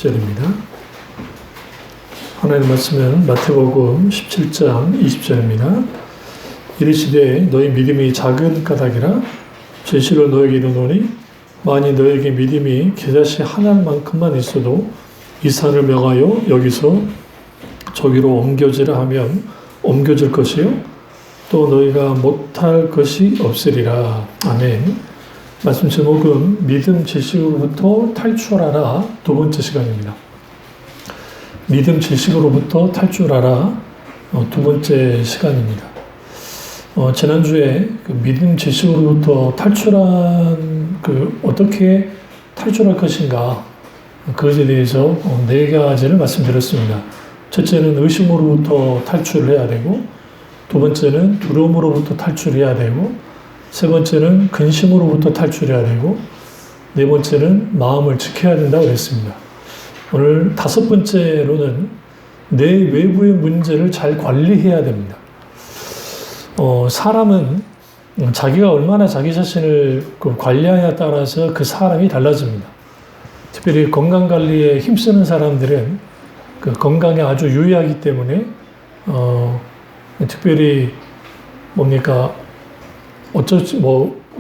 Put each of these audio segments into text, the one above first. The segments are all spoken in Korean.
20절입니다. 하나님 말씀은 마태복음 17장 20절입니다. 이르시되 너희 믿음이 작은 까닭이라 진실로 너에게 이르노니 만일 너에게 믿음이 겨자씨 하나만큼만 있어도 이 산을 명하여 여기서 저기로 옮겨지라 하면 옮겨질 것이요 또 너희가 못할 것이 없으리라. 아멘. 말씀 제목은 믿음 지식으로부터 탈출하라. 두 번째 시간입니다. 믿음 지식으로부터 탈출하라. 두 번째 시간입니다. 지난주에 그 믿음 지식으로부터 어떻게 탈출할 것인가 그것에 대해서 네 가지를 말씀드렸습니다. 첫째는 의심으로부터 탈출을 해야 되고, 두 번째는 두려움으로부터 탈출해야 되고, 세 번째는 근심으로부터 탈출해야 되고, 네 번째는 마음을 지켜야 된다고 했습니다. 오늘 다섯 번째로는 내 외부의 문제를 잘 관리해야 됩니다. 사람은 자기가 얼마나 자기 자신을 관리하냐에 따라서 그 사람이 달라집니다. 특별히 건강관리에 힘쓰는 사람들은 그 건강에 아주 유의하기 때문에 특별히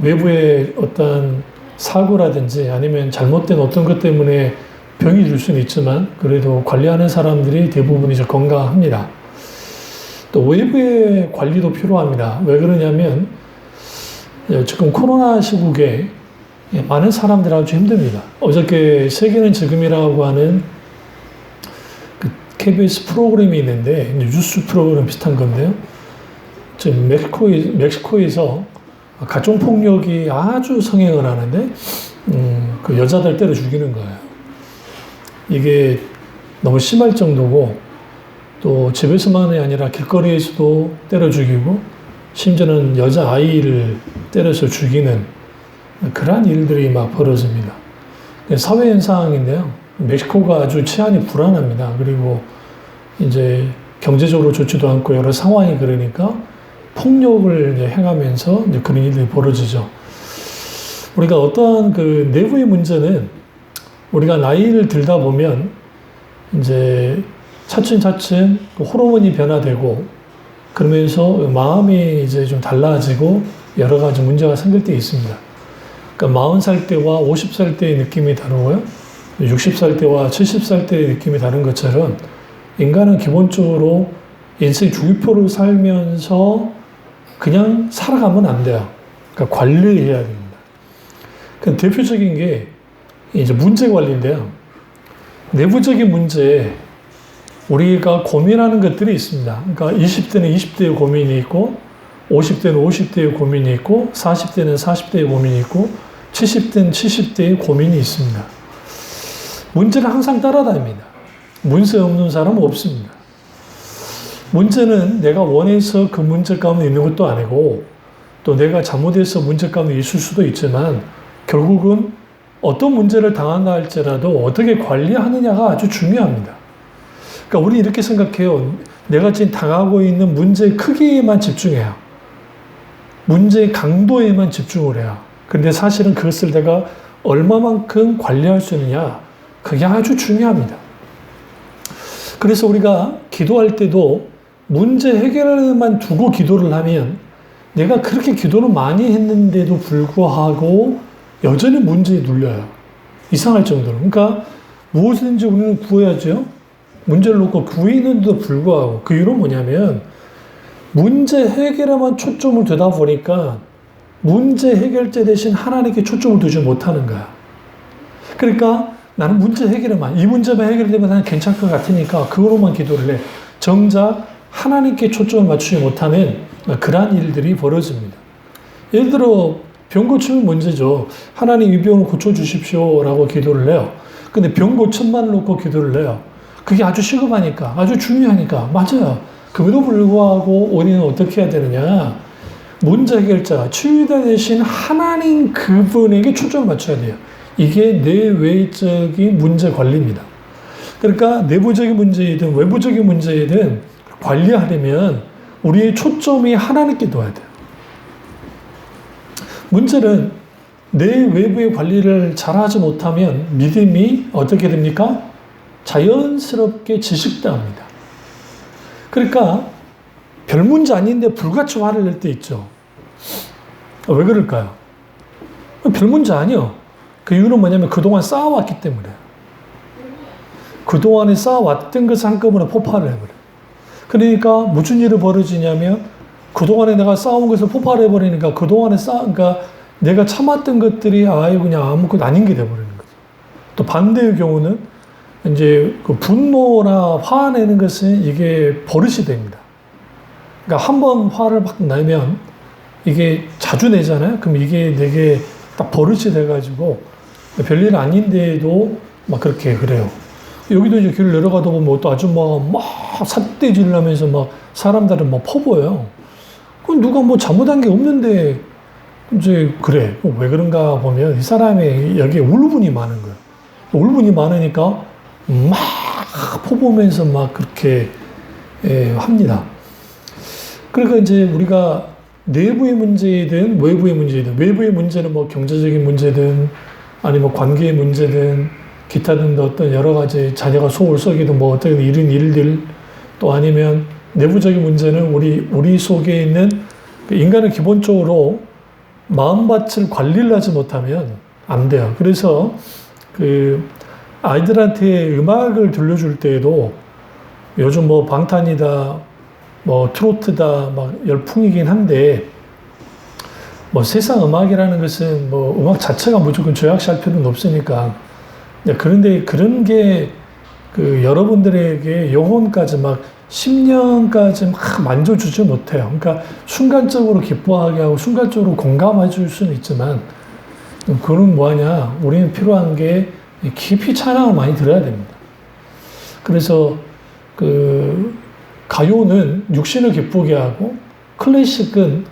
외부의 어떤 사고라든지 아니면 잘못된 어떤 것 때문에 병이 들 수는 있지만 그래도 관리하는 사람들이 대부분 이제 건강합니다. 또 외부의 관리도 필요합니다. 왜 그러냐면 지금 코로나 시국에 많은 사람들이 아주 힘듭니다. 어저께 세계는 지금이라고 하는 그 KBS 프로그램이 있는데 뉴스 프로그램 비슷한 건데요. 지금 멕시코에서 가정폭력이 아주 성행을 하는데 그 여자들 때려 죽이는 거예요. 이게 너무 심할 정도고 또 집에서만이 아니라 길거리에서도 때려 죽이고 심지어는 여자아이를 때려서 죽이는 그러한 일들이 막 벌어집니다. 사회현상인데요. 멕시코가 아주 치안이 불안합니다. 그리고 이제 경제적으로 좋지도 않고 여러 상황이 그러니까 폭력을 이제 행하면서 이제 그런 일들이 벌어지죠. 우리가 어떠한 그 내부의 문제는 우리가 나이를 들다 보면 이제 차츰차츰 호르몬이 변화되고 그러면서 마음이 이제 좀 달라지고 여러 가지 문제가 생길 때 있습니다. 그러니까 40살 때와 50살 때의 느낌이 다르고요. 60살 때와 70살 때의 느낌이 다른 것처럼 인간은 기본적으로 인생 주기표를 살면서 그냥 살아가면 안 돼요. 그러니까 관리해야 됩니다. 그 대표적인 게 이제 문제 관리인데요. 내부적인 문제에 우리가 고민하는 것들이 있습니다. 그러니까 20대는 20대의 고민이 있고, 50대는 50대의 고민이 있고, 40대는 40대의 고민이 있고, 70대는 70대의 고민이 있습니다. 문제는 항상 따라다닙니다. 문제 없는 사람은 없습니다. 문제는 내가 원해서 그 문제 가운데 있는 것도 아니고 또 내가 잘못해서 문제 가운데 있을 수도 있지만 결국은 어떤 문제를 당한다 할지라도 어떻게 관리하느냐가 아주 중요합니다. 그러니까 우리 이렇게 생각해요. 내가 지금 당하고 있는 문제의 크기에만 집중해요. 문제의 강도에만 집중을 해요. 근데 사실은 그것을 내가 얼마만큼 관리할 수 있느냐, 그게 아주 중요합니다. 그래서 우리가 기도할 때도 문제 해결에만 두고 기도를 하면 내가 그렇게 기도를 많이 했는데도 불구하고 여전히 문제에 눌려요. 이상할 정도로. 그러니까 무엇이든지 우리는 구해야죠. 문제를 놓고 구했는데도 불구하고 그 이유는 뭐냐면 문제 해결에만 초점을 두다 보니까 문제 해결자 대신 하나님께 초점을 두지 못하는 거야. 그러니까 나는 문제 해결에만, 이 문제만 해결되면 나는 괜찮을 것 같으니까 그거로만 기도를 해. 정작 하나님께 초점을 맞추지 못하는 그러한 일들이 벌어집니다. 예를 들어 병 고치면 문제죠. 하나님 이 병을 고쳐주십시오 라고 기도를 해요. 근데 병 고침만 놓고 기도를 해요. 그게 아주 시급하니까, 아주 중요하니까. 맞아요. 그럼에도 불구하고 우리는 어떻게 해야 되느냐. 문제 해결자, 치유자 대신 하나님 그분에게 초점을 맞춰야 돼요. 이게 내외적인 문제 관리입니다. 그러니까 내부적인 문제이든 외부적인 문제이든 관리하려면 우리의 초점이 하나님께 둬야 돼요. 문제는 내 외부의 관리를 잘하지 못하면 믿음이 어떻게 됩니까? 자연스럽게 지식당합니다. 그러니까 별 문제 아닌데 불같이 화를 낼 때 있죠. 왜 그럴까요? 별 문제 아니요. 그 이유는 뭐냐면 그동안 쌓아왔기 때문에. 그동안에 쌓아왔던 것을 한꺼번에 폭발을 해버려요. 그러니까 무슨 일이 벌어지냐면 그동안에 내가 쌓아온 것을 폭발해버리니까 그동안에 그러니까 내가 참았던 것들이 그냥 아무것도 아닌 게 돼버리는 거죠. 또 반대의 경우는 이제 그 분노나 화내는 것은 이게 버릇이 됩니다. 그러니까 한번 화를 막 내면 이게 자주 내잖아요. 그럼 이게 되게 딱 버릇이 돼가지고 별일 아닌데도 막 그렇게 그래요. 여기도 이제 길 내려가다 보면 또 아줌마가 막 삿대질하면서 막 사람들은 막 퍼부어요. 그럼 누가 뭐 잘못한 게 없는데 이제 그래. 왜 그런가 보면 이 사람이 여기에 울분이 많은 거예요. 울분이 많으니까 막 퍼부으면서 막 그렇게 합니다. 그러니까 이제 우리가 내부의 문제이든 외부의 문제이든 외부의 문제는 뭐 경제적인 문제든 아니면 관계의 문제든 기타 등등 어떤 여러 가지 자녀가 속을 썩이든 뭐 어떤 이런 일들 또 아니면 내부적인 문제는 우리 속에 있는 인간은 기본적으로 마음밭을 관리를 하지 못하면 안 돼요. 그래서 그 아이들한테 음악을 들려줄 때에도 요즘 뭐 방탄이다 뭐 트로트다 막 열풍이긴 한데 뭐 세상 음악이라는 것은 뭐 음악 자체가 무조건 죄악시할 필요는 없으니까 그런데 그런 게 그 여러분들에게 영혼까지 막 10년까지 막 만져주지 못해요. 그러니까 순간적으로 기뻐하게 하고 순간적으로 공감해 줄 수는 있지만 그건 뭐하냐 우리는 필요한 게 깊이 찬양을 많이 들어야 됩니다. 그래서 그 가요는 육신을 기쁘게 하고 클래식은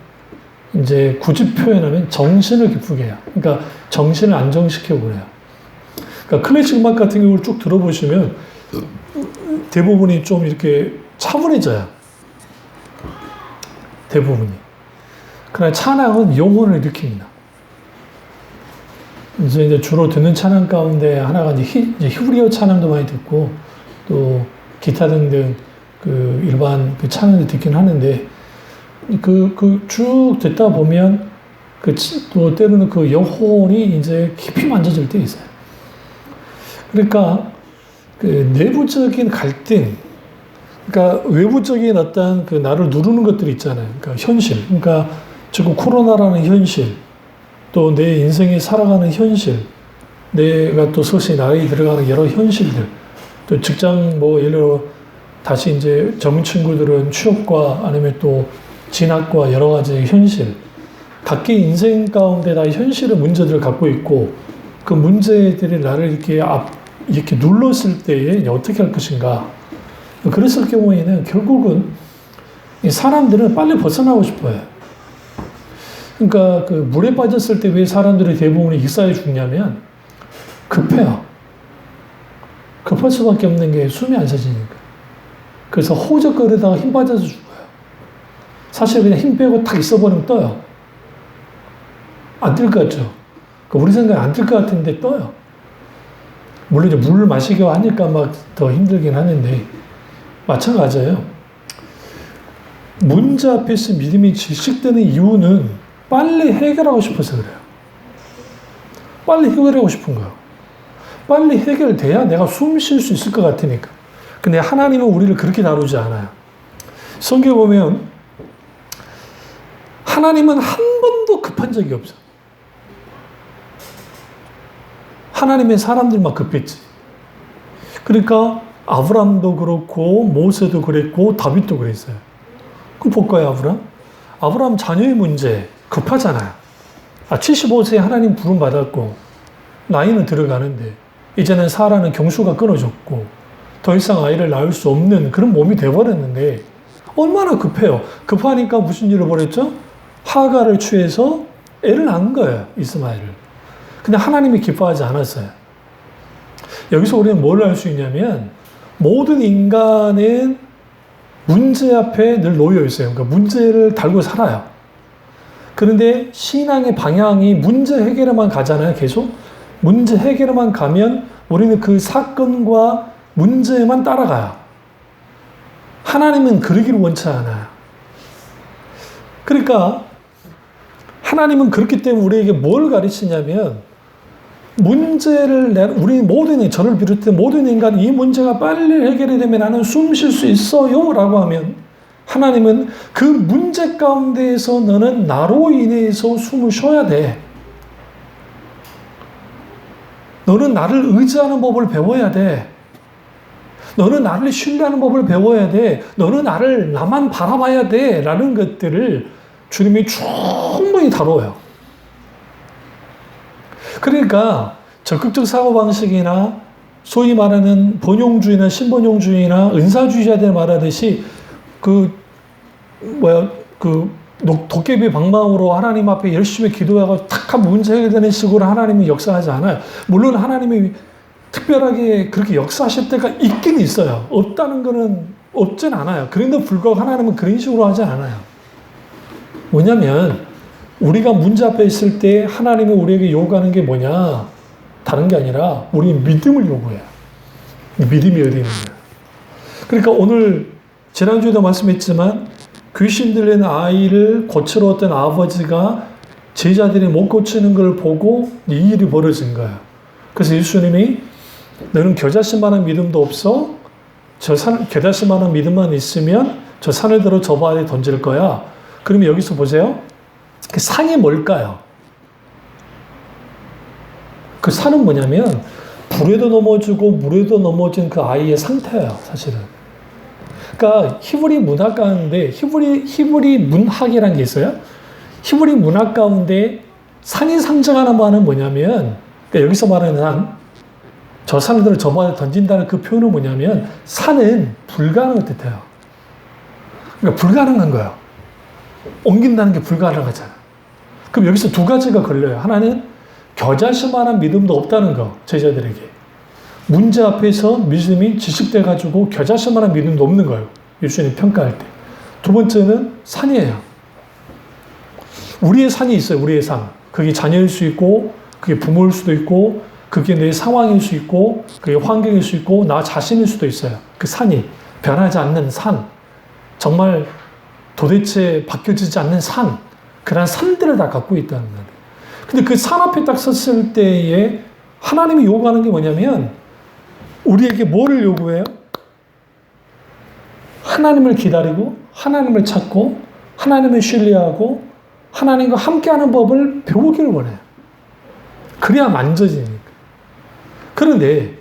이제 굳이 표현하면 정신을 기쁘게 해요. 그러니까 정신을 안정시키고 그래요. 그러니까 클래식 음악 같은 경우를 쭉 들어보시면 대부분이 좀 이렇게 차분해져요. 대부분이. 그러나 찬양은 영혼을 일으킵니다. 그래서 이제 주로 듣는 찬양 가운데 하나가 이제 히브리어 찬양도 많이 듣고 또 기타 등등 그 일반 그 찬양을 듣긴 하는데 쭉 듣다 보면 또 때로는 그 영혼이 이제 깊이 만져질 때 있어요. 그러니까 그 내부적인 갈등, 그러니까 외부적인 어떤 그 나를 누르는 것들이 있잖아요. 그러니까 현실, 그러니까 지금 코로나라는 현실, 또 내 인생에 살아가는 현실, 내가 또 서서히 나이 들어가는 여러 현실들, 또 직장 뭐 예를 들어 다시 이제 젊은 친구들은 취업과 아니면 또 진학과 여러 가지 현실, 각기 인생 가운데 다 현실의 문제들을 갖고 있고 그 문제들이 나를 이렇게 눌렀을 때에 어떻게 할 것인가. 그랬을 경우에는 결국은 이 사람들은 빨리 벗어나고 싶어요. 그러니까 그 물에 빠졌을 때 왜 사람들이 대부분 익사해 죽냐면 급해요. 급할 수밖에 없는 게 숨이 안 쉬어지니까. 그래서 호적거리다가 힘 빠져서 죽어요. 사실 그냥 힘 빼고 탁 있어버리면 떠요. 안 뜰 것 같죠? 우리 생각에 안 뜰 것 같은데 떠요. 물론 이제 물을 마시기도 하니까 막 더 힘들긴 하는데 마찬가지예요. 문제 앞에서 믿음이 질식되는 이유는 빨리 해결하고 싶어서 그래요. 빨리 해결하고 싶은 거예요. 빨리 해결돼야 내가 숨 쉴 수 있을 것 같으니까. 근데 하나님은 우리를 그렇게 다루지 않아요. 성경에 보면 하나님은 한 번도 급한 적이 없어요. 하나님의 사람들만 급했지. 그러니까 아브람도 그렇고 모세도 그랬고 다윗도 그랬어요. 그럼 볼까요, 아브람? 아브람 자녀의 문제 급하잖아요. 75세에 하나님 부름 받았고 나이는 들어가는데 이제는 사라는 경수가 끊어졌고 더 이상 아이를 낳을 수 없는 그런 몸이 돼버렸는데 얼마나 급해요. 급하니까 무슨 일을 벌였죠? 하가를 취해서 애를 낳은 거예요, 이스마엘을. 근데 하나님이 기뻐하지 않았어요. 여기서 우리는 뭘 알 수 있냐면 모든 인간은 문제 앞에 늘 놓여 있어요. 그러니까 문제를 달고 살아요. 그런데 신앙의 방향이 문제 해결에만 가잖아요, 계속. 문제 해결에만 가면 우리는 그 사건과 문제만 따라가요. 하나님은 그러기를 원치 않아요. 그러니까 하나님은 그렇기 때문에 우리에게 뭘 가르치냐면 문제를 우리 모든 저를 비롯해 모든 인간 이 문제가 빨리 해결이 되면 나는 숨 쉴 수 있어요 라고 하면 하나님은 그 문제 가운데에서 너는 나로 인해서 숨을 쉬어야 돼. 너는 나를 의지하는 법을 배워야 돼. 너는 나를 신뢰하는 법을 배워야 돼. 너는 나만 바라봐야 돼. 라는 것들을 주님이 충분히 다뤄요. 그러니까 적극적 사고방식이나 소위 말하는 번용주의나 신번용주의나 은사주의자들 말하듯이 도깨비 방망으로 하나님 앞에 열심히 기도하고 탁 하면 문제 해결되는 식으로 하나님이 역사하지 않아요. 물론 하나님이 특별하게 그렇게 역사하실 때가 있긴 있어요. 없다는 거는 없진 않아요. 그런데 불구하고 하나님은 그런 식으로 하지 않아요. 뭐냐면 우리가 문제 앞에 있을 때 하나님이 우리에게 요구하는 게 뭐냐? 다른 게 아니라 우리 믿음을 요구해요. 믿음이 어디 있는 거야. 그러니까 오늘 지난주에도 말씀했지만 귀신 들린 아이를 고치러 왔던 아버지가 제자들이 못 고치는 걸 보고 이 일이 벌어진 거야. 그래서 예수님이 너는 겨자씨만한 믿음도 없어? 겨자씨만한 믿음만 있으면 저 산을 들어 저 바다에 던질 거야. 그러면 여기서 보세요. 그 산이 뭘까요? 그 산은 뭐냐면 불에도 넘어지고 물에도 넘어진 그 아이의 상태예요, 사실은. 그러니까 히브리 문학 가운데 히브리 문학이라는 게 있어요. 히브리 문학 가운데 산이 상징하는 바는 뭐냐면 그러니까 여기서 말하는 산, 저 산을 들어 저 바다에 던진다는 그 표현은 뭐냐면 산은 불가능을 뜻해요. 그러니까 불가능한 거예요. 옮긴다는 게 불가능하잖아. 그럼 여기서 두 가지가 걸려요. 하나는 겨자씨만한 믿음도 없다는 거, 제자들에게. 문제 앞에서 믿음이 지식돼가지고 겨자씨만한 믿음도 없는 거예요. 예수님 평가할 때. 두 번째는 산이에요. 우리의 산이 있어요. 우리의 산. 그게 자녀일 수 있고, 그게 부모일 수도 있고, 그게 내 상황일 수 있고, 그게 환경일 수 있고, 나 자신일 수도 있어요. 그 산이 변하지 않는 산. 정말 도대체 바뀌어지지 않는 산. 그런 산들을 다 갖고 있다는 거예요. 근데 그 산 앞에 딱 섰을 때에 하나님이 요구하는 게 뭐냐면 우리에게 뭐를 요구해요? 하나님을 기다리고 하나님을 찾고 하나님을 신뢰하고 하나님과 함께하는 법을 배우기를 원해요. 그래야 만져지니까. 그런데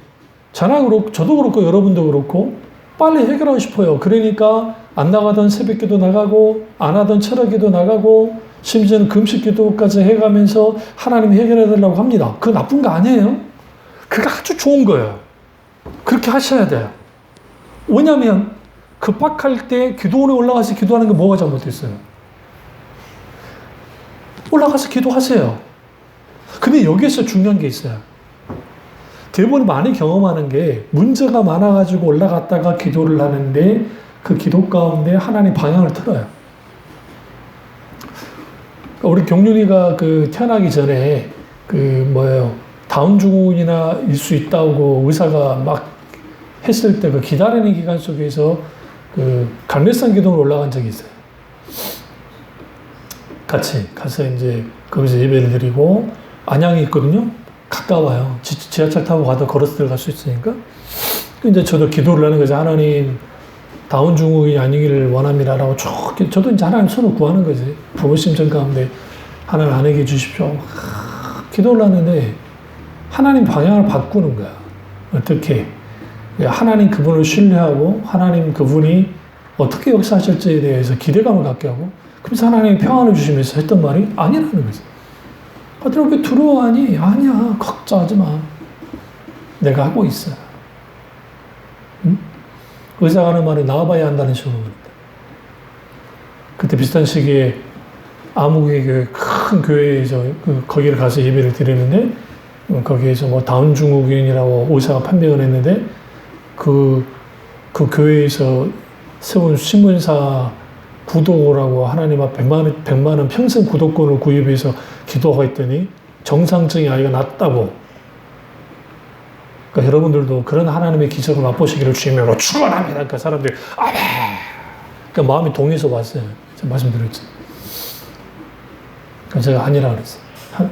저도 그렇고 여러분도 그렇고 빨리 해결하고 싶어요. 그러니까 안 나가던 새벽기도 나가고 안 하던 철학기도 나가고 심지어는 금식기도까지 해가면서 하나님이 해결해달라고 합니다. 그거 나쁜 거 아니에요. 그게 아주 좋은 거예요. 그렇게 하셔야 돼요. 왜냐하면 급박할 때 기도원에 올라가서 기도하는 게 뭐가 잘못됐어요? 올라가서 기도하세요. 근데 여기에서 중요한 게 있어요. 대부분 많이 경험하는 게 문제가 많아가지고 올라갔다가 기도를 하는데 그 기도 가운데 하나님 방향을 틀어요. 우리 경륜이가 태어나기 전에 다운 증후군이나 일 수 있다고 의사가 막 했을 때 그 기다리는 기간 속에서 갈매산 기도를 올라간 적이 있어요. 같이 가서 이제 거기서 예배를 드리고 안양이 있거든요. 가까워요. 지하철 타고 가도 걸어서 들어갈 수 있으니까. 이제 저도 기도를 하는 거죠. 하나님, 다운 증후군이 아니기를 원합니다라고 저도 이제 하나님 손을 구하는 거지. 부모 심정 가운데 하나님 안에게 주십시오. 기도를 하는데 하나님 방향을 바꾸는 거야. 어떻게? 하나님 그분을 신뢰하고 하나님 그분이 어떻게 역사하실지에 대해서 기대감을 갖게 하고 그래서 하나님이 평안을 주시면서 했던 말이 아니라는 거지. 아들아 왜 두려워하니? 아니야. 걱정하지 마. 내가 하고 있어. 응? 의사가 하는 말이 나와봐야 한다는 식으로 그랬다. 그때 비슷한 시기에 아무개 교회, 큰 교회에서 거기를 가서 예배를 드리는데 거기에서 다운 증후군이라고 의사가 판명을 했는데 그 교회에서 세운 신문사 구독이라고 하나님 앞 100만 원 평생 구독권을 구입해서 기도하고 했더니 정상적인 아이가 낫다고. 그러니까 여러분들도 그런 하나님의 기적을 맛보시기를 주님으로 축원합니다. 그러니까 사람들이 아멘. 그러니까 마음이 동해서 왔어요. 제가 말씀드렸죠. 그러니까 제가 아니라 그랬어요.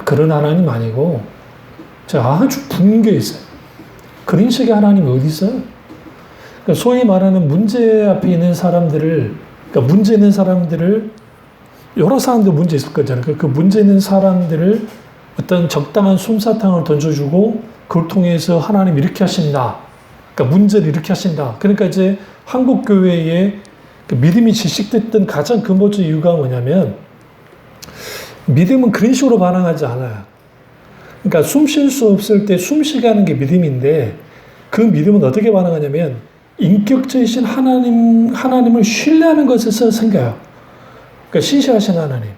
그런 하나님 아니고 제가 아주 분개했어요. 그런 식의 하나님이 어디 있어요? 그러니까 소위 말하는 문제 앞에 있는 사람들을, 그러니까 문제 있는 사람들을, 여러 사람들 문제 있을 거잖아요. 그 문제 있는 사람들을 어떤 적당한 솜사탕을 던져주고 그걸 통해서 하나님 이렇게 하신다. 그러니까 문제를 이렇게 하신다. 그러니까 이제 한국 교회의 그 믿음이 질식됐던 가장 근본적 이유가 뭐냐면 믿음은 그런 식으로 반응하지 않아요. 그러니까 숨 쉴 수 없을 때 숨 쉬게 하는 게 믿음인데 그 믿음은 어떻게 반응하냐면 인격적이신 하나님을 신뢰하는 것에서 생겨요. 그러니까 신실하신 하나님.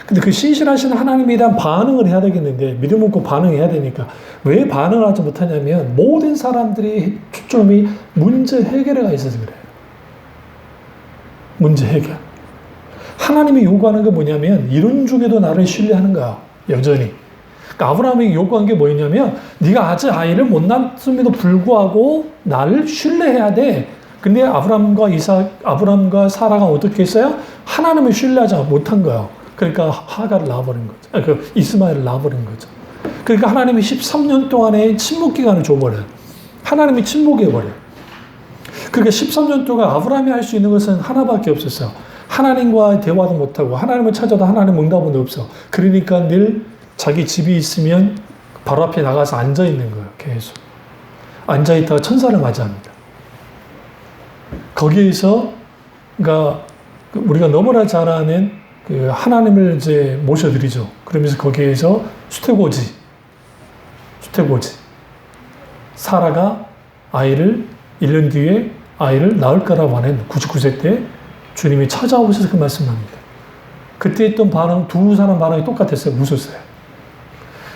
근데 그 신실하신 하나님에 대한 반응을 해야 되겠는데 믿음 없고 반응해야 되니까 왜 반응을 하지 못하냐면 모든 사람들이 초점이 문제 해결에 가 있어서 그래요. 문제 해결. 하나님이 요구하는 게 뭐냐면 이런 중에도 나를 신뢰하는 거야. 여전히. 그러니까 아브라함이 요구한 게 뭐였냐면 네가 아직 아이를 못 낳았음에도 불구하고 나를 신뢰해야 돼. 근데 아브라함과 사라가 어떻게 했어요? 하나님을 신뢰하지 못한 거예요. 그러니까 하가를 낳아버린 거죠. 그 이스마엘을 낳아버린 거죠. 그러니까 하나님이 13년 동안의 침묵 기간을 줘버려요. 하나님이 침묵해버려요. 그러니까 13년 동안 아브라함이 할 수 있는 것은 하나밖에 없었어요. 하나님과 대화도 못하고 하나님을 찾아도 하나님 응답은 없어. 그러니까 늘 자기 집이 있으면 바로 앞에 나가서 앉아있는 거예요. 계속. 앉아있다가 천사를 맞이합니다. 거기에서 그러니까 우리가 너무나 잘 아는 그 하나님을 이제 모셔드리죠. 그러면서 거기에서 수태고지. 사라가 아이를 1년 뒤에 아이를 낳을 거라고 하는 99세 때 주님이 찾아오셔서 그 말씀합니다. 그때 했던 반응, 두 사람 반응이 똑같았어요. 웃었어요.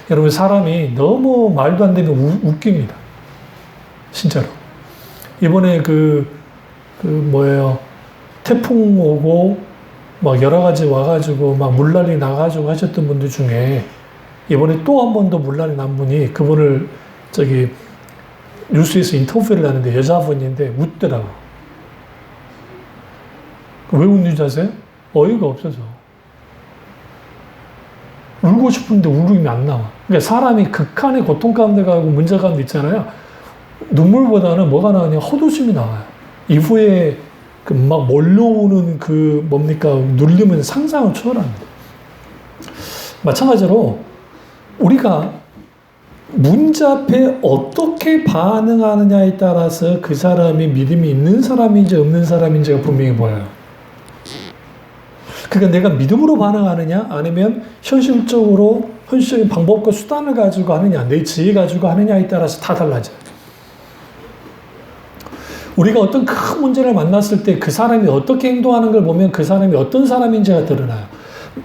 여러분, 사람이 너무 말도 안 되면 웃깁니다. 진짜로. 이번에 태풍 오고, 막 여러 가지 와가지고, 막 물난리 나가지고 하셨던 분들 중에, 이번에 또 한 번 더 물난리 난 분이 그분을 뉴스에서 인터뷰를 하는데 여자분인데 웃더라고. 왜 웃는지 아세요? 어이가 없어서. 울고 싶은데 울음이 안 나와. 그러니까 사람이 극한의 고통 가운데 가고 문제 가운데 있잖아요. 눈물보다는 뭐가 나오냐? 헛웃음이 나와요. 이후에 막 몰려오는 눌림은 상상을 초월합니다. 마찬가지로 우리가 문제 앞에 어떻게 반응하느냐에 따라서 그 사람이 믿음이 있는 사람인지 없는 사람인지가 분명히 보여요. 그러니까 내가 믿음으로 반응하느냐 아니면 현실적인 방법과 수단을 가지고 하느냐 내 지혜 가지고 하느냐에 따라서 다 달라져요. 우리가 어떤 큰 문제를 만났을 때 그 사람이 어떻게 행동하는 걸 보면 그 사람이 어떤 사람인지가 드러나요.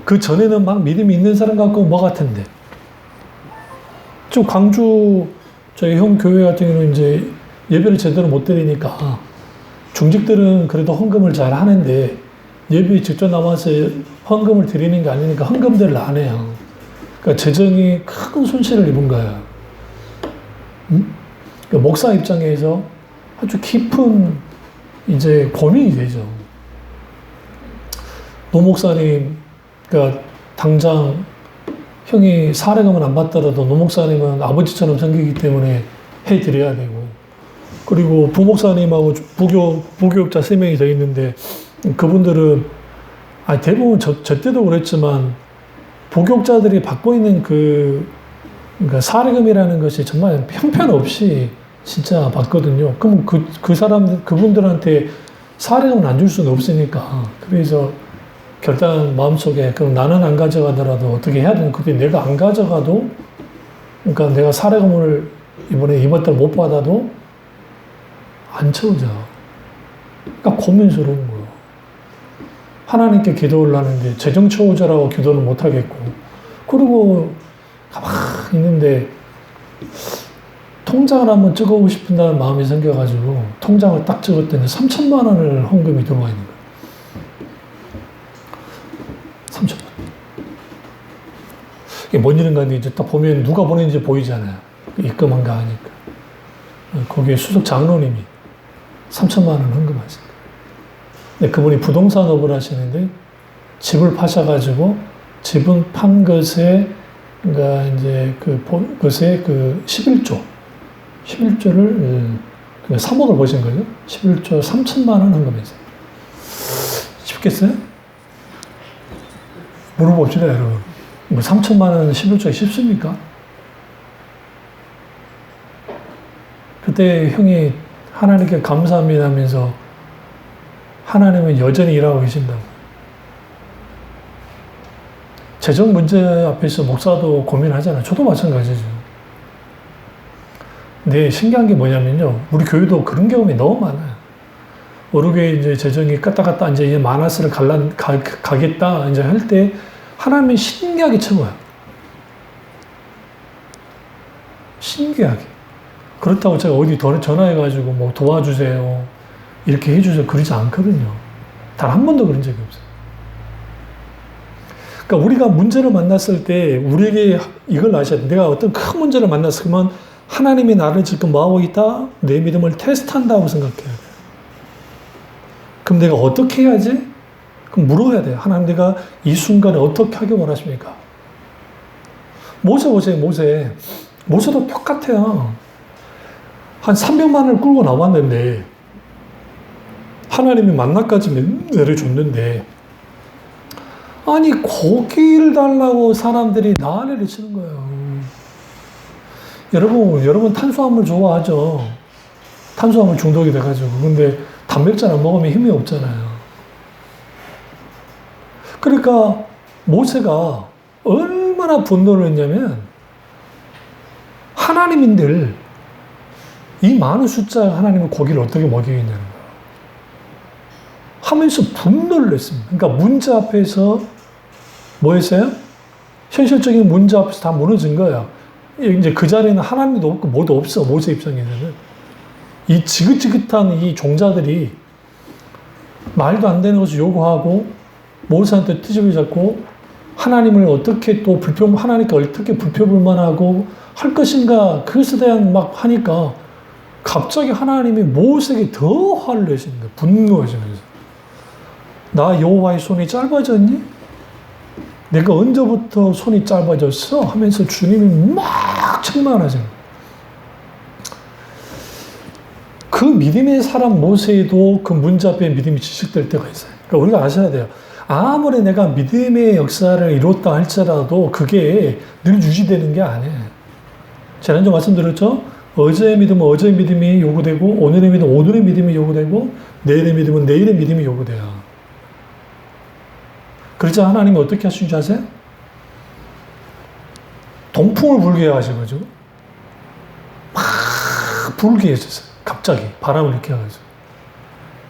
그 전에는 막 믿음이 있는 사람 같고 뭐 같은데. 좀 광주 저희 형 교회 같은 경우는 이제 예배를 제대로 못 드리니까 중직들은 그래도 헌금을 잘 하는데 예배에 직접 나와서 헌금을 드리는 게 아니니까 헌금들을 안 해요. 그러니까 재정이 큰 손실을 입은 거예요. 그러니까 목사 입장에서 아주 깊은 이제 고민이 되죠. 노 목사님, 그러니까 당장 형이 사례금은 안 받더라도 노 목사님은 아버지처럼 섬기기 때문에 해드려야 되고, 그리고 부 목사님하고 부교육자 3명이 더 있는데, 그분들은, 대부분 저 때도 그랬지만, 부교육자들이 받고 있는 그러니까 사례금이라는 것이 정말 형편없이 진짜 받거든요. 그럼 그분들한테 사례금을 안 줄 수는 없으니까. 그래서 결단 마음속에, 그럼 나는 안 가져가더라도 어떻게 해야 되는, 그때 내가 안 가져가도, 그러니까 내가 사례금을 이번 달 못 받아도 안 채워져. 그러니까 고민스러운 거예요. 하나님께 기도를 하는데 재정 채워줘라고 기도를 못 하겠고, 그리고 가만히 있는데 통장을 한번 찍어보고 싶다는 마음이 생겨가지고 통장을 딱 찍었더니 3천만 원을 헌금이 들어와 있는 거예요. 3천만 원. 이게 뭔 일인가 했는데 이제 딱 보면 누가 보냈는지 보이잖아요. 입금한가 하니까. 거기에 수석 장로님이 3천만 원 헌금하셨어요. 근데 그분이 부동산업을 하시는데 집을 파셔가지고 집은 판 것에 그러니까 이제 그것에 11조를 3억을 버신 거죠. 11조 3천만 원 헌금했어요. 쉽겠어요? 물어봅시다, 여러분. 뭐 3천만 원 11조에 쉽습니까? 그때 형이 하나님께 감사합니다 하면서 하나님은 여전히 일하고 계신다고. 재정 문제 앞에서 목사도 고민하잖아요. 저도 마찬가지죠. 근데 신기한 게 뭐냐면요. 우리 교회도 그런 경험이 너무 많아요. 어느 교회 이제 재정이 갔다 이제 마나스를 가겠다 이제 할 때 하나님이 신기하게 채워요. 신기하게. 그렇다고 제가 어디 전화해가지고 뭐 도와주세요. 이렇게 해주세요. 그러지 않거든요. 단 한 번도 그런 적이 없어요. 그러니까 우리가 문제를 만났을 때 우리에게 이걸 아셔야 돼. 내가 어떤 큰 문제를 만났으면 하나님이 나를 지금 뭐하고 있다? 내 믿음을 테스트한다고 생각해야 돼. 그럼 내가 어떻게 해야지? 그럼 물어야 돼요. 하나님 내가 이 순간에 어떻게 하길 원하십니까? 모세 보세요. 모세도 똑같아요. 한 300만을 끌고 나왔는데 하나님이 만나까지 내려줬는데 아니 고기를 달라고 사람들이 난리를 치는 거예요. 여러분 탄수화물 좋아하죠? 탄수화물 중독이 돼가지고. 근데 단백질 안 먹으면 힘이 없잖아요. 그러니까 모세가 얼마나 분노를 했냐면 하나님인들 이 많은 숫자 하나님은 고기를 어떻게 먹이겠냐는 거예요. 하면서 분노를 냈습니다. 그러니까 문제 앞에서 뭐 했어요? 현실적인 문제 앞에서 다 무너진 거예요. 이제 그 자리에는 하나님도 없고 뭐도 없어. 모세 입장에서는. 이 지긋지긋한 이 종자들이 말도 안 되는 것을 요구하고 모세한테 트집을 잡고 하나님을 어떻게 또 하나님께 어떻게 불평불만하고 할 것인가 그것에 대한 막 하니까 갑자기 하나님이 모세에게 더 화를 내시는 거예요. 분노하시면서. 나 여호와의 손이 짧아졌니? 내가 언제부터 손이 짧아졌어? 하면서 주님이 막 책망하잖아요. 그 믿음의 사람 모세도 그 문제 앞에 믿음이 지식될 때가 있어요. 그러니까 우리가 아셔야 돼요. 아무리 내가 믿음의 역사를 이뤘다 할지라도 그게 늘 유지되는 게 아니에요. 지난주 말씀드렸죠? 어제의 믿음은 어제의 믿음이 요구되고 오늘의 믿음은 오늘의 믿음이 요구되고 내일의 믿음은 내일의 믿음이 요구돼요. 그러자 하나님이 어떻게 하신 줄 아세요? 동풍을 불게 하셔가지고 막 불게 해줬어요. 갑자기 바람을 이렇게 해가지고.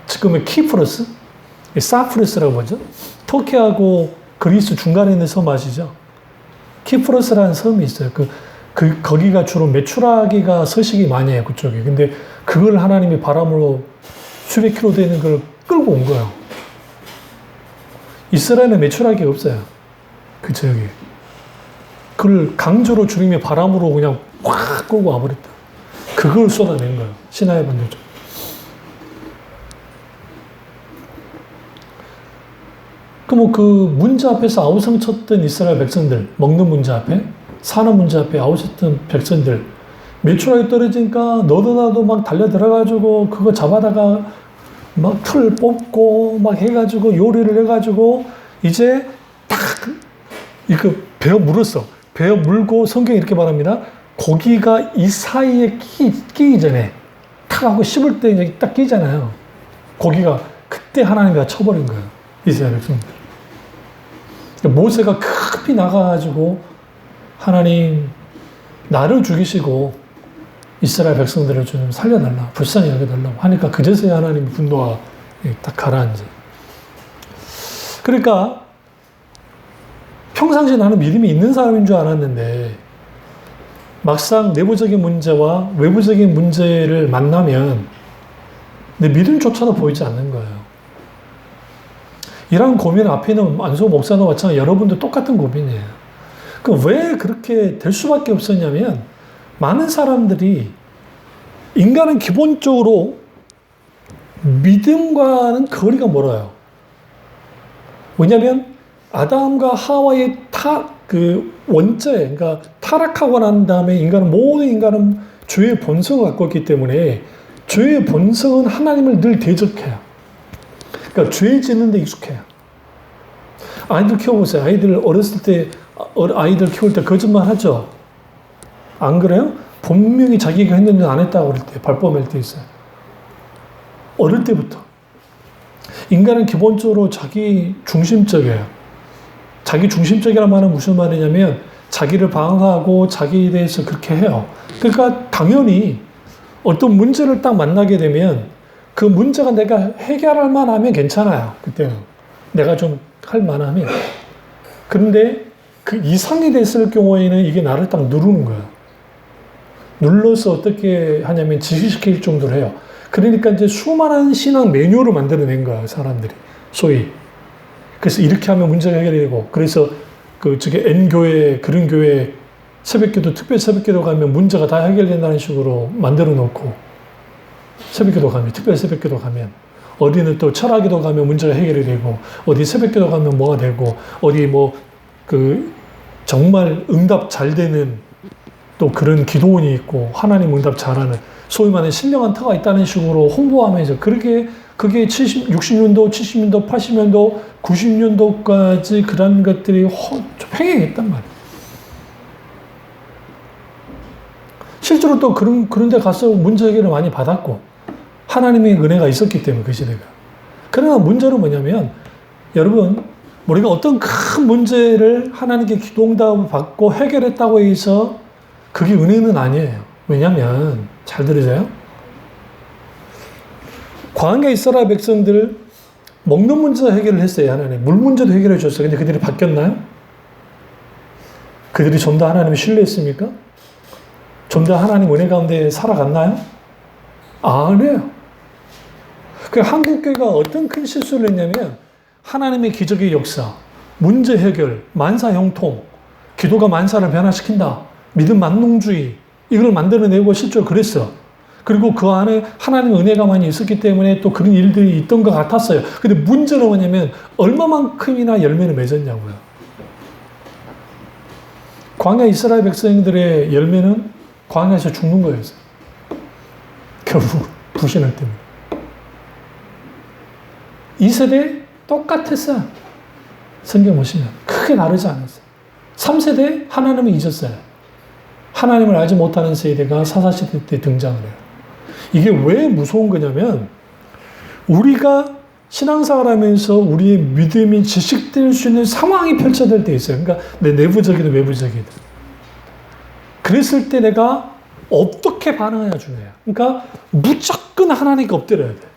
지금의 키프러스, 사프러스라고 하죠. 터키하고 그리스 중간에 있는 섬 아시죠? 키프러스라는 섬이 있어요. 거기가 주로 메추라기가 서식이 많이 해요. 그쪽에. 근데 그걸 하나님이 바람으로 수백 킬로 되는 걸 끌고 온 거예요. 이스라엘은 메추라기가 없어요. 그 지역에. 그걸 강조로 주님이 바람으로 그냥 확 끌고 와버렸다. 그걸 쏟아낸 거예요. 시나이 반도쪽. 그럼 그 문제 앞에서 아우성쳤던 이스라엘 백성들, 먹는 문제 앞에, 사는 문제 앞에 아우쳤던 백성들, 메추라기 떨어지니까 너도 나도 막 달려 들어가지고 그거 잡아다가 막 틀 뽑고 막 해가지고 요리를 해가지고 이제 딱 이렇게 베어 물었어. 베어 물고 성경이 이렇게 말합니다. 고기가 이 사이에 끼기 전에 탁 하고 씹을 때 이제 딱 끼잖아요. 고기가 그때 하나님과 쳐버린 거예요. 이스라엘 백성들. 모세가 급히 나가가지고 하나님 나를 죽이시고 이스라엘 백성들을 좀 살려달라. 불쌍히 여겨달라고 하니까 그제서야 하나님의 분노가 딱 가라앉아. 그러니까 평상시에 나는 믿음이 있는 사람인 줄 알았는데 막상 내부적인 문제와 외부적인 문제를 만나면 내 믿음조차도 보이지 않는 거예요. 이런 고민 앞에 있는 안소 목사도 마찬가지 여러분도 똑같은 고민이에요. 왜 그렇게 될 수밖에 없었냐면 많은 사람들이 인간은 기본적으로 믿음과는 거리가 멀어요. 왜냐하면 아담과 하와의 원죄, 그러니까 타락하고 난 다음에 모든 인간은 죄의 본성을 갖고 있기 때문에 죄의 본성은 하나님을 늘 대적해요. 그러니까 죄 짓는 데 익숙해요. 아이들 키워보세요. 아이들 어렸을 때, 아이들 키울 때 거짓말 하죠? 안 그래요? 분명히 자기가 했는데 안 했다고 그럴 때, 발뺌할 때 있어요. 어릴 때부터. 인간은 기본적으로 자기 중심적이에요. 자기 중심적이라는 말은 무슨 말이냐면, 자기를 방어하고 자기에 대해서 그렇게 해요. 그러니까 당연히 어떤 문제를 딱 만나게 되면 그 문제가 내가 해결할 만하면 괜찮아요. 그때는. 내가 좀 할 만하면. 그런데 그 이상이 됐을 경우에는 이게 나를 딱 누르는 거예요. 눌러서 어떻게 하냐면 지휘시킬 정도로 해요. 그러니까 이제 수많은 신앙 매뉴얼을 만들어낸 거예요, 사람들이. 소위. 그래서 이렇게 하면 문제가 해결이 되고, 그래서 N교회, 그런 교회 새벽기도, 특별 새벽기도 가면 문제가 다 해결된다는 식으로 만들어 놓고, 새벽기도 가면, 특별 새벽기도 가면, 어디는 또 철학기도 가면 문제가 해결이 되고, 어디 새벽기도 가면 뭐가 되고, 어디 정말 응답 잘 되는 또 그런 기도원이 있고, 하나님 응답 잘하는, 소위 말하는 신령한 터가 있다는 식으로 홍보하면서, 그게 60년도, 70년도, 80년도, 90년도까지 그런 것들이 횡행했단 말이에요. 실제로 또 그런 데 가서 문제 해결을 많이 받았고, 하나님의 은혜가 있었기 때문에 그 시대가. 그러나 문제는 뭐냐면, 여러분, 우리가 어떤 큰 문제를 하나님께 기도응답을 받고 해결했다고 해서 그게 은혜는 아니에요. 왜냐면, 잘 들으세요? 광야 이스라엘 백성들 먹는 문제 해결을 했어요, 하나님. 물 문제도 해결해 줬어요. 근데 그들이 바뀌었나요? 그들이 좀 더 하나님을 신뢰했습니까? 좀 더 하나님 은혜 가운데 살아갔나요? 아니에요. 한국교회가 어떤 큰 실수를 했냐면, 하나님의 기적의 역사, 문제 해결, 만사 형통, 기도가 만사를 변화시킨다, 믿음 만능주의, 이걸 만들어내고 실제로 그랬어. 그리고 그 안에 하나님의 은혜가 많이 있었기 때문에 또 그런 일들이 있던 것 같았어요. 근데 문제는 뭐냐면, 얼마만큼이나 열매를 맺었냐고요. 광야 이스라엘 백성들의 열매는 광야에서 죽는 거였어요. 결국 불신앙 때문에. 이 세대 똑같았어요. 성경 보시면 크게 다르지 않았어요. 3세대 하나님을 잊었어요. 하나님을 알지 못하는 세대가 사사시대 때 등장을 해요. 이게 왜 무서운 거냐면, 우리가 신앙생활 하면서 우리의 믿음이 지식될 수 있는 상황이 펼쳐질 때 있어요. 그러니까 내 내부적이든 외부적이든. 그랬을 때 내가 어떻게 반응해야 중요해요. 그러니까 무조건 하나님께 엎드려야 돼.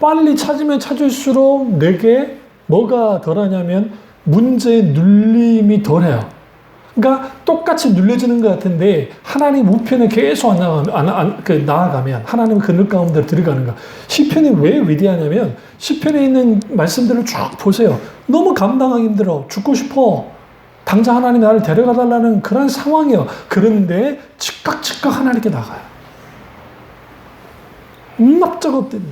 빨리 찾으면 찾을수록 내게 뭐가 덜하냐면 문제의 눌림이 덜해요. 그러니까 똑같이 눌려지는 것 같은데 하나님 우편에 계속 나아가면 하나님은 그늘 가운데 들어가는 거야. 시편이 왜 위대하냐면, 시편에 있는 말씀들을 쭉 보세요. 너무 감당하기 힘들어. 죽고 싶어. 당장 하나님 나를 데려가 달라는 그런 상황이에요. 그런데 즉각 하나님께 나가요. 납작업 때문에.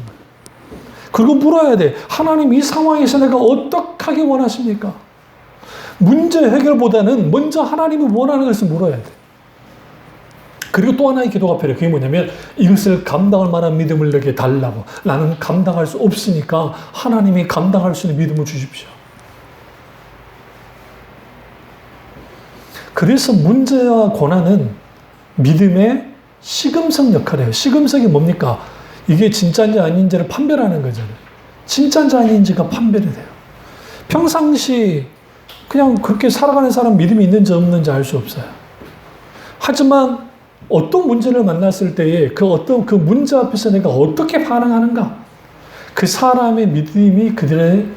그리고 물어야 돼. 하나님, 이 상황에서 내가 어떻게 하기 원하십니까? 문제 해결보다는 먼저 하나님이 원하는 것을 물어야 돼. 그리고 또 하나의 기도가 필요해. 그게 뭐냐면, 이것을 감당할 만한 믿음을 내게 달라고. 나는 감당할 수 없으니까 하나님이 감당할 수 있는 믿음을 주십시오. 그래서 문제와 고난은 믿음의 시금석 역할을 해요. 시금석이 뭡니까? 이게 진짜인지 아닌지를 판별하는 거잖아요. 진짜인지 아닌지가 판별이 돼요. 평상시 그냥 그렇게 살아가는 사람 믿음이 있는지 없는지 알 수 없어요. 하지만 어떤 문제를 만났을 때에 그 문제 앞에서 내가 어떻게 반응하는가? 그 사람의 믿음이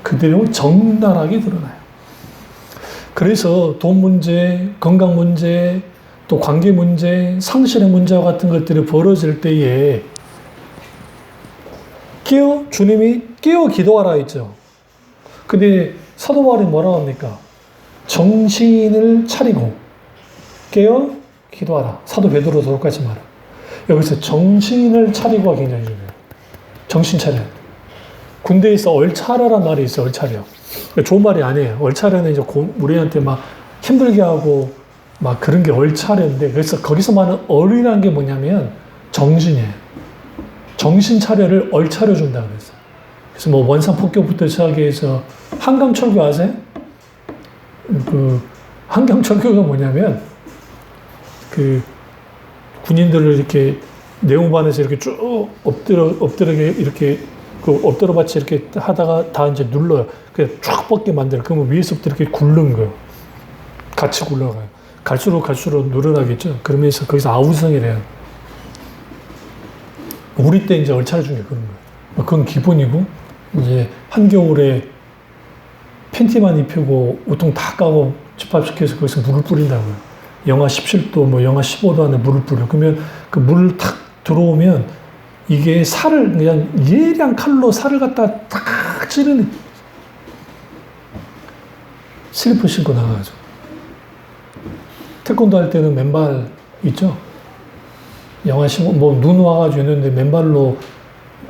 그대로 적나라하게 드러나요. 그래서 돈 문제, 건강 문제, 또 관계 문제, 상실의 문제와 같은 것들이 벌어질 때에 주님이 깨어 기도하라 했죠. 근데 사도 바울이 뭐라고 합니까? 정신을 차리고 깨어 기도하라. 사도 베드로도 똑같이 말해요. 여기서 정신을 차리고가 굉장히 중요해요. 정신 차려. 군대에서 얼차려란 말이 있어요. 얼차려. 좋은 말이 아니에요. 얼차려는 이제 우리한테 막 힘들게 하고 막 그런 게 얼차려인데, 그래서 거기서 말하는 얼이라는 게 뭐냐면 정신이에요. 정신 차려를 얼차려 준다 그랬어요. 그래서 뭐 원산 폭격부터 시작해서 한강철교 아세요? 그 한강철교가 뭐냐면 그 군인들을 이렇게 내용반에서 이렇게 쭉 엎드려게 이렇게 그 엎드려 받치 이렇게 하다가 다 이제 눌러요. 그냥 쫙 뻗게 만들어. 그러면 위에서부터 이렇게 굴른 거예요. 같이 굴러가요. 갈수록 늘어나겠죠. 그러면서 거기서 아우성이래요. 우리 때 이제 얼차려 준 게 그런 거예요. 그건 기본이고, 이제 한겨울에 팬티만 입히고 우통 다 까고 집합시켜서 거기서 물을 뿌린다고요. 영하 17도, 뭐 영하 15도 안에 물을 뿌려. 그러면 그 물을 탁 들어오면 이게 살을 그냥 예리한 칼로 살을 갖다 탁 찌르는. 슬리퍼 신고 나가가지고. 태권도 할 때는 맨발 있죠? 영하 15, 뭐 눈 와가지고 있는데 맨발로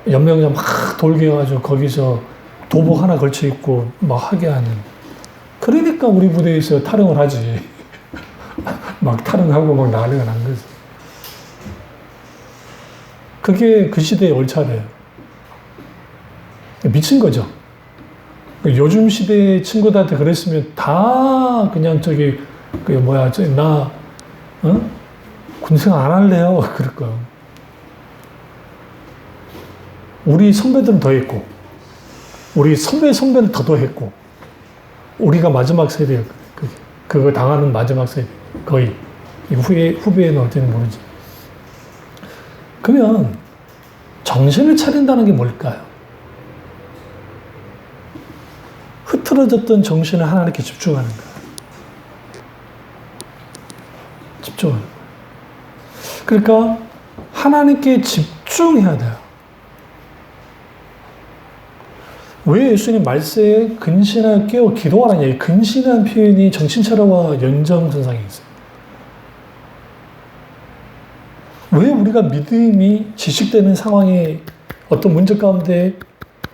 연명장 막 돌게 해가지고 거기서 도복 하나 걸쳐 입고 막 하게 하는. 그러니까 우리 부대에서 타령을 하지. 막 타령하고 막 난리가 난 거지. 그게 그 시대의 얼차려예요. 미친 거죠. 요즘 시대 친구들한테 그랬으면 다 그냥 저기 그 뭐야 나 군생 안 할래요. 그럴 거야. 우리 선배들은 더 했고, 우리 선배는 더 했고, 우리가 마지막 세대예요. 그거 당하는 마지막 세대. 거의. 후배는 어때는 모르지. 그러면 정신을 차린다는 게 뭘까요? 흐트러졌던 정신을 하나님께 집중하는 거예요. 집중하는 거예요. 그러니까 하나님께 집중해야 돼요. 왜 예수님 말세에 근신하여 깨어 기도하라냐. 이 근신한 표현이 정신차려와 연장선상에 있어요. 왜 우리가 믿음이 지식되는 상황에 어떤 문제 가운데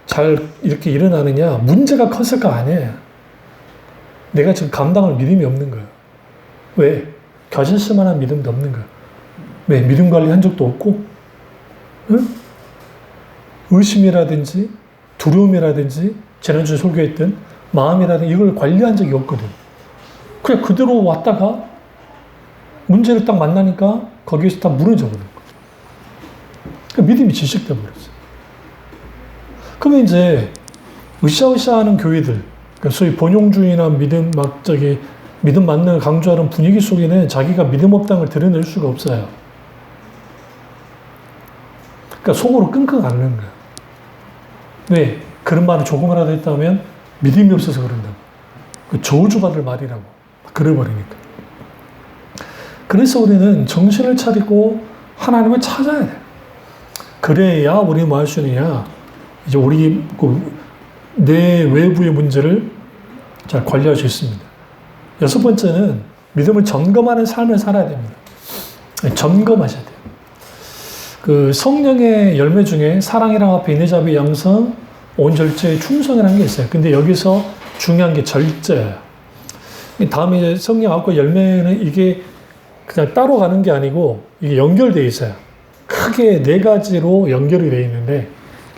잘 이렇게 일어나느냐? 문제가 컸을까 아니에요. 내가 지금 감당할 믿음이 없는 거예요. 왜? 겨자씨 만한 믿음도 없는 거예요. 왜? 믿음 관리한 적도 없고, 응? 의심이라든지 두려움이라든지 지난주에 소개했던 마음이라든지 이걸 관리한 적이 없거든. 그냥 그대로 왔다가 문제를 딱 만나니까 거기에서 다 무너져 버린 거예요. 그러니까 믿음이 질식돼 버렸어요. 그러면 이제 으쌰으쌰하는 교회들, 그러니까 소위 본용주의나 믿음 믿음 맞는 강조하는 분위기 속에는 자기가 믿음 없다는 걸 드러낼 수가 없어요. 그러니까 속으로 끙끙 앓는 거예요. 왜? 그런 말을 조금이라도 했다면 믿음이 없어서 그런다고. 저주받을 말이라고. 그래버리니까. 그래서 우리는 정신을 차리고 하나님을 찾아야 돼요. 그래야 우리는 뭐 할 수 있느냐. 이제 우리 내 외부의 문제를 잘 관리할 수 있습니다. 여섯 번째는 믿음을 점검하는 삶을 살아야 됩니다. 점검하셔야 돼요. 그 성령의 열매 중에 사랑이랑 화평, 인내자비, 양성, 온절제, 충성이라는 게 있어요. 근데 여기서 중요한 게 절제예요. 다음에 이제 성령 9가지 열매는 이게 그냥 따로 가는 게 아니고 이게 연결되어 있어요. 크게 4가지로 연결이 되어 있는데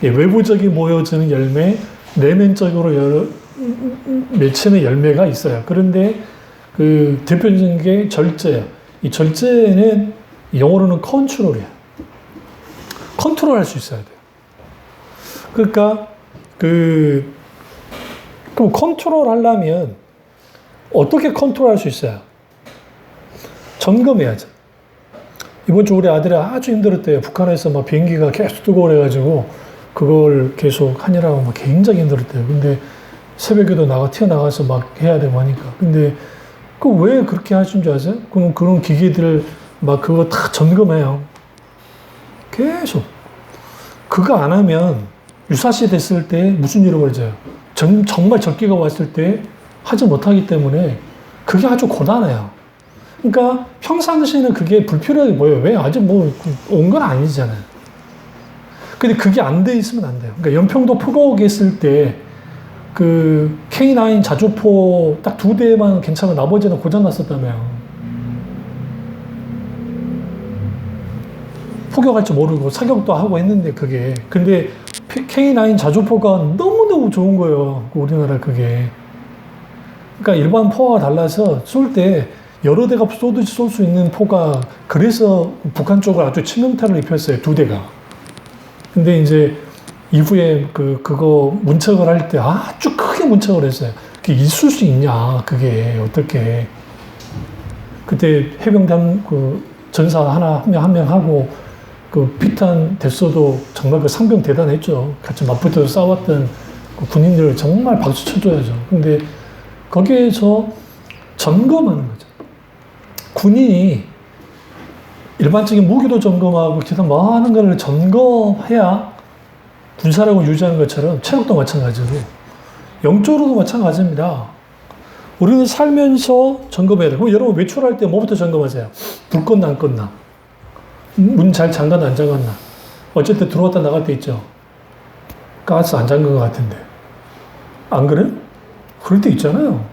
외부적인 모여지는 열매, 내면적으로 맺히는 열매가 있어요. 그런데 그 대표적인 게 절제예요. 이 절제는 영어로는 컨트롤이에요. 컨트롤할 수 있어야 돼요. 그러니까 그럼 컨트롤 하려면 어떻게 컨트롤할 수 있어요? 점검해야죠. 이번 주 우리 아들이 아주 힘들었대요. 북한에서 막 비행기가 계속 뜨고 그래가지고 그걸 계속 하느라고 막 굉장히 힘들었대요. 근데 새벽에도 튀어나가서 막 해야 되고 하니까. 근데 그 왜 그렇게 하신 줄 아세요? 그런 기계들 막 그거 다 점검해요. 계속. 그거 안 하면 유사시 됐을 때 무슨 일이 벌어져요? 정말 적기가 왔을 때 하지 못하기 때문에 그게 아주 고단해요. 그러니까 평상시에는 그게 불필요해 보여요. 왜? 아직 뭐 온 건 아니잖아요. 근데 그게 안 돼 있으면 안 돼요. 그러니까 연평도 포로기 했을 때 그 K9 자주포 딱 2대만 괜찮아 나머지는 고장 났었다며요. 포격할 줄 모르고 사격도 하고 했는데 그게. 근데 K9 자주포가 너무너무 좋은 거예요. 우리나라 그게. 그러니까 일반 포와 달라서 쏠 때 여러 대가 쏘듯이 쏠 수 있는 포가 그래서 북한 쪽을 아주 치명타를 입혔어요. 2대가. 근데 이제 이후에 그거 문책을 할 때 아주 크게 문책을 했어요. 그게 있을 수 있냐, 그게 어떻게. 그때 해병대 전사 한 명 하고 그 피탄 됐어도 정말 그 상병 대단했죠. 같이 맞붙어서 싸웠던 그 군인들 정말 박수 쳐줘야죠. 근데 거기에서 점검하는 거죠. 군인이 일반적인 무기도 점검하고 기타 많은 걸 점검해야 군사력을 유지하는 것처럼 체력도 마찬가지고 영적으로도 마찬가지입니다. 우리는 살면서 점검해야 돼요. 그럼 여러분 외출할 때 뭐부터 점검하세요? 불 껐나 안 껐나? 문 잘 잠갔나 안 잠갔나? 어쨌든 들어왔다 나갈 때 있죠. 가스 안 잠근 것 같은데. 안 그래요? 그럴 때 있잖아요.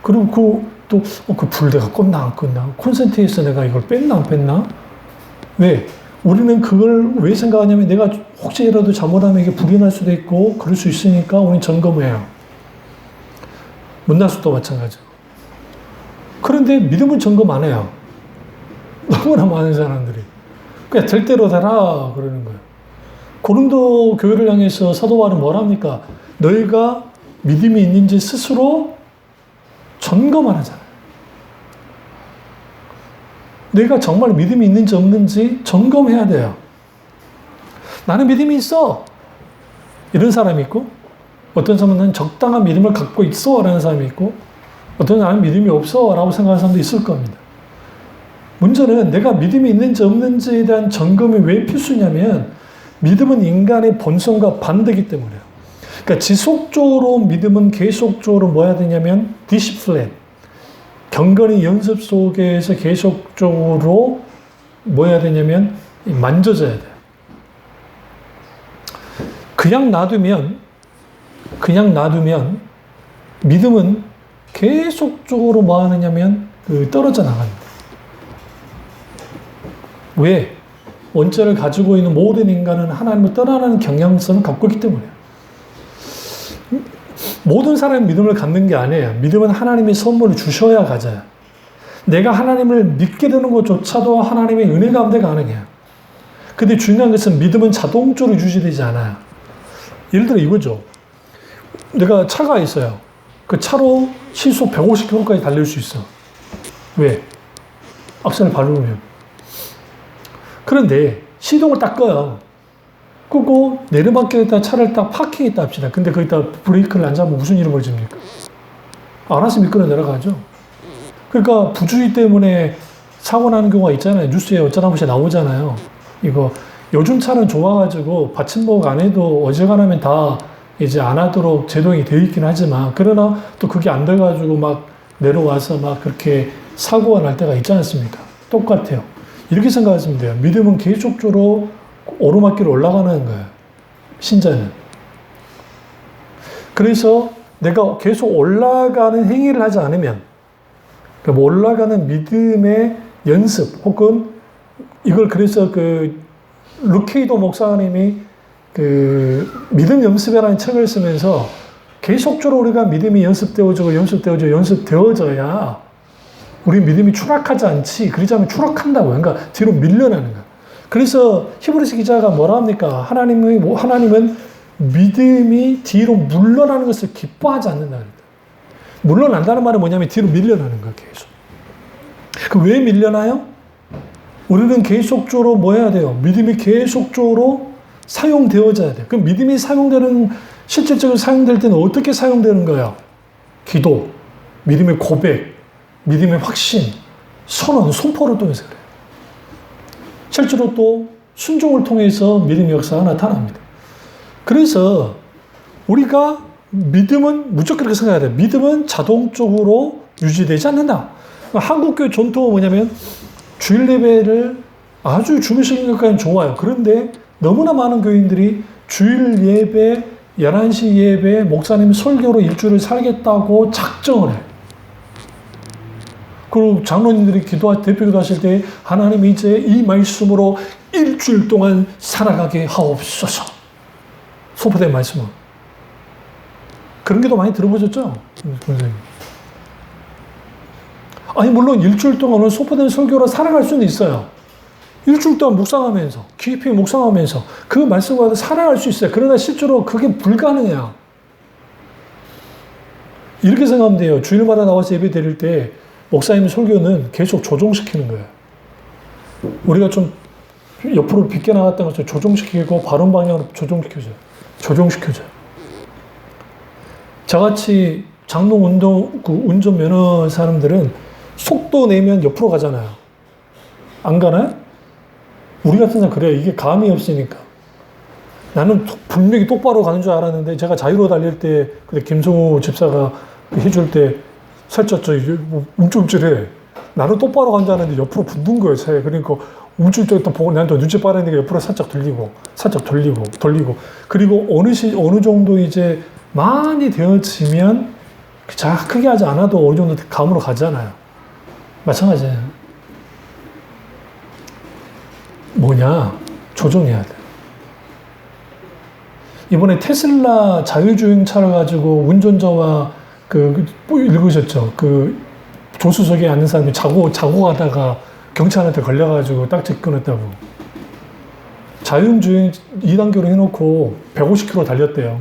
그리고 그 불 내가 껐나 안 껐나? 콘센트에서 내가 이걸 뺐나 안 뺐나? 왜? 우리는 그걸 왜 생각하냐면 내가 혹시라도 잘못하면 이게 불이 날 수도 있고 그럴 수 있으니까 우리는 점검해요. 문나수도 마찬가지고. 그런데 믿음은 점검 안 해요. 너무나 많은 사람들이. 그냥 될 대로 되라 그러는 거예요. 고린도 교회를 향해서 사도 바울은 뭐랍니까? 너희가 믿음이 있는지 스스로 점검을 하잖아요. 내가 정말 믿음이 있는지 없는지 점검해야 돼요. 나는 믿음이 있어. 이런 사람이 있고, 어떤 사람은 적당한 믿음을 갖고 있어. 라는 사람이 있고, 어떤 사람은 믿음이 없어. 라고 생각하는 사람도 있을 겁니다. 문제는 내가 믿음이 있는지 없는지에 대한 점검이 왜 필수냐면, 믿음은 인간의 본성과 반대이기 때문에요. 그러니까 지속적으로 믿음은 계속적으로 뭐 해야 되냐면, 디시플레인. 경건의 연습 속에서 계속적으로 뭐 해야 되냐면 만져져야 돼요. 그냥 놔두면 믿음은 계속적으로 뭐 하느냐면 떨어져 나갑니다. 왜? 원죄를 가지고 있는 모든 인간은 하나님을 떠나는 경향성을 갖고 있기 때문에요. 모든 사람이 믿음을 갖는 게 아니에요. 믿음은 하나님이 선물을 주셔야 가져요. 내가 하나님을 믿게 되는 것조차도 하나님의 은혜 가운데 가능해요. 근데 중요한 것은 믿음은 자동적으로 유지되지 않아요. 예를 들어 이거죠. 내가 차가 있어요. 그 차로 시속 150km까지 달릴 수 있어. 왜? 악셀을 밟으면. 그런데 시동을 딱 꺼요. 끄고 내리막길에다 차를 딱 파킹했다 합시다. 근데 거기다 브레이크를 안 잡으면 무슨 일이 벌어집니까? 알아서 미끄러 내려가죠. 그러니까 부주의 때문에 사고 나는 경우가 있잖아요. 뉴스에 어쩌다 한 번씩 나오잖아요. 이거 요즘 차는 좋아가지고 받침목 안 해도 어지간하면 다 이제 안 하도록 제동이 되어 있긴 하지만 그러나 또 그게 안 돼가지고 막 내려와서 막 그렇게 사고가 날 때가 있지 않습니까? 똑같아요. 이렇게 생각하시면 돼요. 믿음은 계속적으로 오르막길을 올라가는 거예요. 신자는. 그래서 내가 계속 올라가는 행위를 하지 않으면, 그러니까 올라가는 믿음의 연습, 혹은 이걸 그래서 루케이도 목사님이 믿음 연습이라는 책을 쓰면서 계속적으로 우리가 믿음이 연습되어져야 우리 믿음이 추락하지 않지. 그러지 않으면 추락한다고. 그러니까 뒤로 밀려나는 거야. 그래서 히브리서 기자가 뭐라 합니까? 하나님은 믿음이 뒤로 물러나는 것을 기뻐하지 않는다. 물러난다는 말은 뭐냐면 뒤로 밀려나는 거야, 계속. 왜 밀려나요? 우리는 계속적으로 뭐 해야 돼요? 믿음이 계속적으로 사용되어져야 돼요. 그럼 믿음이 실질적으로 사용될 때는 어떻게 사용되는 거예요? 기도, 믿음의 고백, 믿음의 확신, 선언, 선포를 통해서 그래요. 실제로 또 순종을 통해서 믿음의 역사가 나타납니다. 그래서 우리가 믿음은 무조건 그렇게 생각해야 돼요. 믿음은 자동적으로 유지되지 않는다. 한국교회 전통은 뭐냐면 주일 예배를 아주 중요시하는 것까지는 좋아요. 그런데 너무나 많은 교인들이 주일 예배, 11시 예배, 목사님 설교로 일주일을 살겠다고 작정을 해요. 그리고 장로님들이 대표 기도하실 때 하나님 이제 이 말씀으로 일주일 동안 살아가게 하옵소서. 선포된 말씀은. 그런 기도 많이 들어보셨죠? 선생님. 아니 물론 일주일 동안 선포된 설교로 살아갈 수는 있어요. 일주일 동안 묵상하면서 깊이 묵상하면서 그 말씀과 살아갈 수 있어요. 그러나 실제로 그게 불가능해요. 이렇게 생각하면 돼요. 주일마다 나와서 예배 드릴 때 목사님 설교는 계속 조정시키는 거예요. 우리가 좀 옆으로 비껴나갔던 것을 조정시키고 바른 방향으로 조정시켜줘요. 저같이 장롱 운전 면허 사람들은 속도 내면 옆으로 가잖아요. 안 가나요? 우리 같은 사람 그래요. 이게 감이 없으니까. 나는 분명히 똑바로 가는 줄 알았는데 제가 자유로 달릴 때 그때 김성우 집사가 해줄 때 살짝 움찔움찔해. 나는 똑바로 간 줄 알았는데 옆으로 붙는 거예요. 차에. 그러니까 움찔움찔 또 보고 나한테 눈치 빠르니까 옆으로 살짝 돌리고 그리고 어느 정도 이제 많이 되어지면 크게 하지 않아도 어느 정도 감으로 가잖아요. 마찬가지예요. 뭐냐? 조정해야 돼. 이번에 테슬라 자율주행차를 가지고 운전자와 읽으셨죠? 조수석에 앉는 사람이 자고 가다가 경찰한테 걸려가지고 딱지 끊었다고. 자율주행 2단계로 해놓고 150km 달렸대요.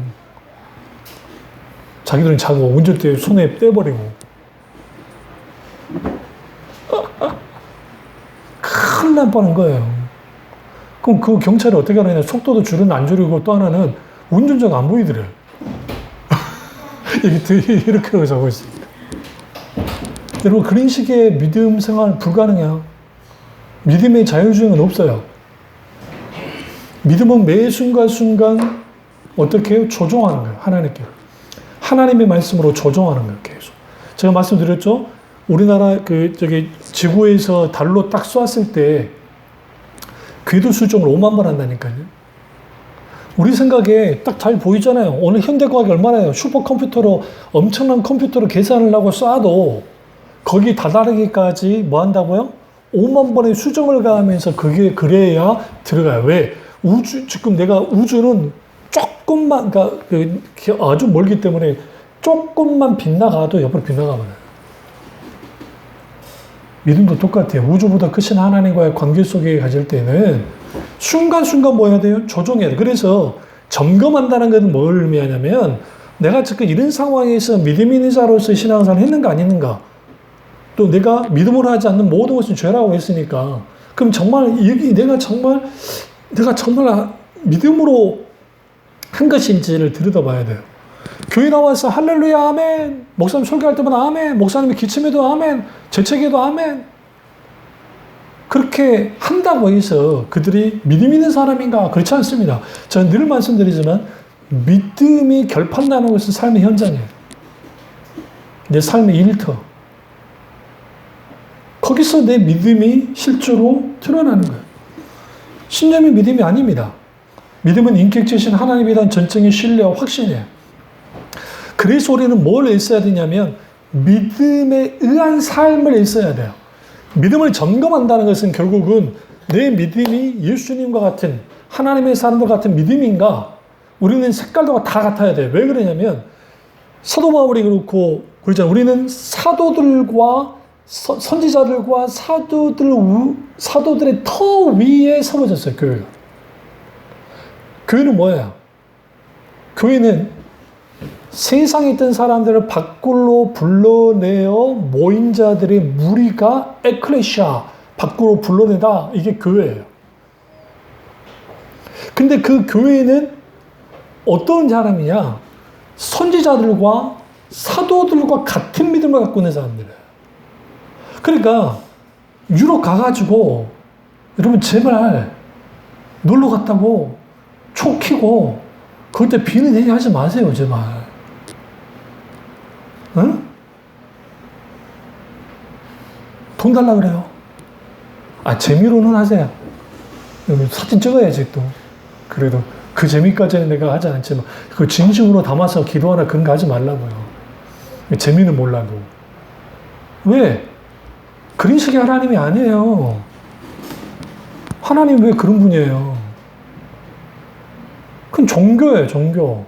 자기들은 자고 운전대 손에 떼버리고. 큰일 날 뻔한 거예요. 그럼 그 경찰이 어떻게 하느냐. 속도도 줄이는 안 줄이고 또 하나는 운전자가 안 보이더래요. 이렇게 하고 있습니다. 여러분, 그런 식의 믿음 생활 불가능해요. 믿음의 자율주행은 없어요. 믿음은 매 순간순간 어떻게 해요? 조종하는 거예요. 하나님께. 하나님의 말씀으로 조종하는 거예요. 계속. 제가 말씀드렸죠? 우리나라 지구에서 달로 딱 쏘았을 때 궤도 수정을 5만 번 한다니까요. 우리 생각에 딱 잘 보이잖아요. 오늘 현대과학이 얼마나 해요. 슈퍼컴퓨터로 엄청난 컴퓨터로 계산을 하고 쏴도 거기 다다르기까지 뭐 한다고요? 5만 번의 수정을 가하면서 그게 그래야 들어가요. 왜? 지금 내가 우주는 조금만, 아주 멀기 때문에 조금만 빗나가도 옆으로 빗나가버려요. 믿음도 똑같아요. 우주보다 크신 하나님과의 관계 속에 가질 때는 순간순간 뭐 해야 돼요? 조정해야 돼요. 그래서 점검한다는 것은 뭘 의미하냐면 내가 지금 이런 상황에서 믿음 있는 자로서 신앙생활을 했는가 안 했는가, 또 내가 믿음으로 하지 않는 모든 것은 죄라고 했으니까 그럼 정말 내가 정말 믿음으로 한 것인지를 들여다봐야 돼요. 교회 나와서 할렐루야 아멘, 목사님 설교할 때마다 아멘, 목사님이 기침해도 아멘, 재채기도 아멘, 그렇게 한다고 해서 그들이 믿음 있는 사람인가? 그렇지 않습니다. 저는 늘 말씀드리지만 믿음이 결판나는 것은 삶의 현장이에요. 내 삶의 일터. 거기서 내 믿음이 실제로 드러나는 거예요. 신념이 믿음이 아닙니다. 믿음은 인격체신 하나님에 대한 전적인 신뢰와 확신이에요. 그래서 우리는 뭘 애써야 되냐면 믿음에 의한 삶을 애써야 돼요. 믿음을 점검한다는 것은 결국은 내 믿음이 예수님과 같은 하나님의 사람들 같은 믿음인가? 우리는 색깔도 다 같아야 돼요. 왜 그러냐면 사도 바울이 그렇고 그렇잖아요. 우리는 사도들과 선지자들과 사도들의 터 위에 세워졌어요. 교회가. 교회는 뭐예요? 교회는 세상에 있던 사람들을 밖으로 불러내어 모인 자들의 무리가 에클레시아, 밖으로 불러내다. 이게 교회예요. 근데 그 교회는 어떤 사람이냐? 선지자들과 사도들과 같은 믿음을 갖고 있는 사람들이에요. 그러니까 유럽 가가지고 여러분 제발 놀러 갔다고 초 키고 그때 비는 얘기 하지 마세요. 제발. 응? 돈 달라 그래요. 재미로는 하세요. 사진 찍어야지 또. 그래도 그 재미까지는 내가 하지 않지만 그 진심으로 담아서 기도하나 그런 거 하지 말라고요. 재미는 몰라도. 왜? 그런 식의 하나님이 아니에요. 하나님 왜 그런 분이에요? 그건 종교예요, 종교.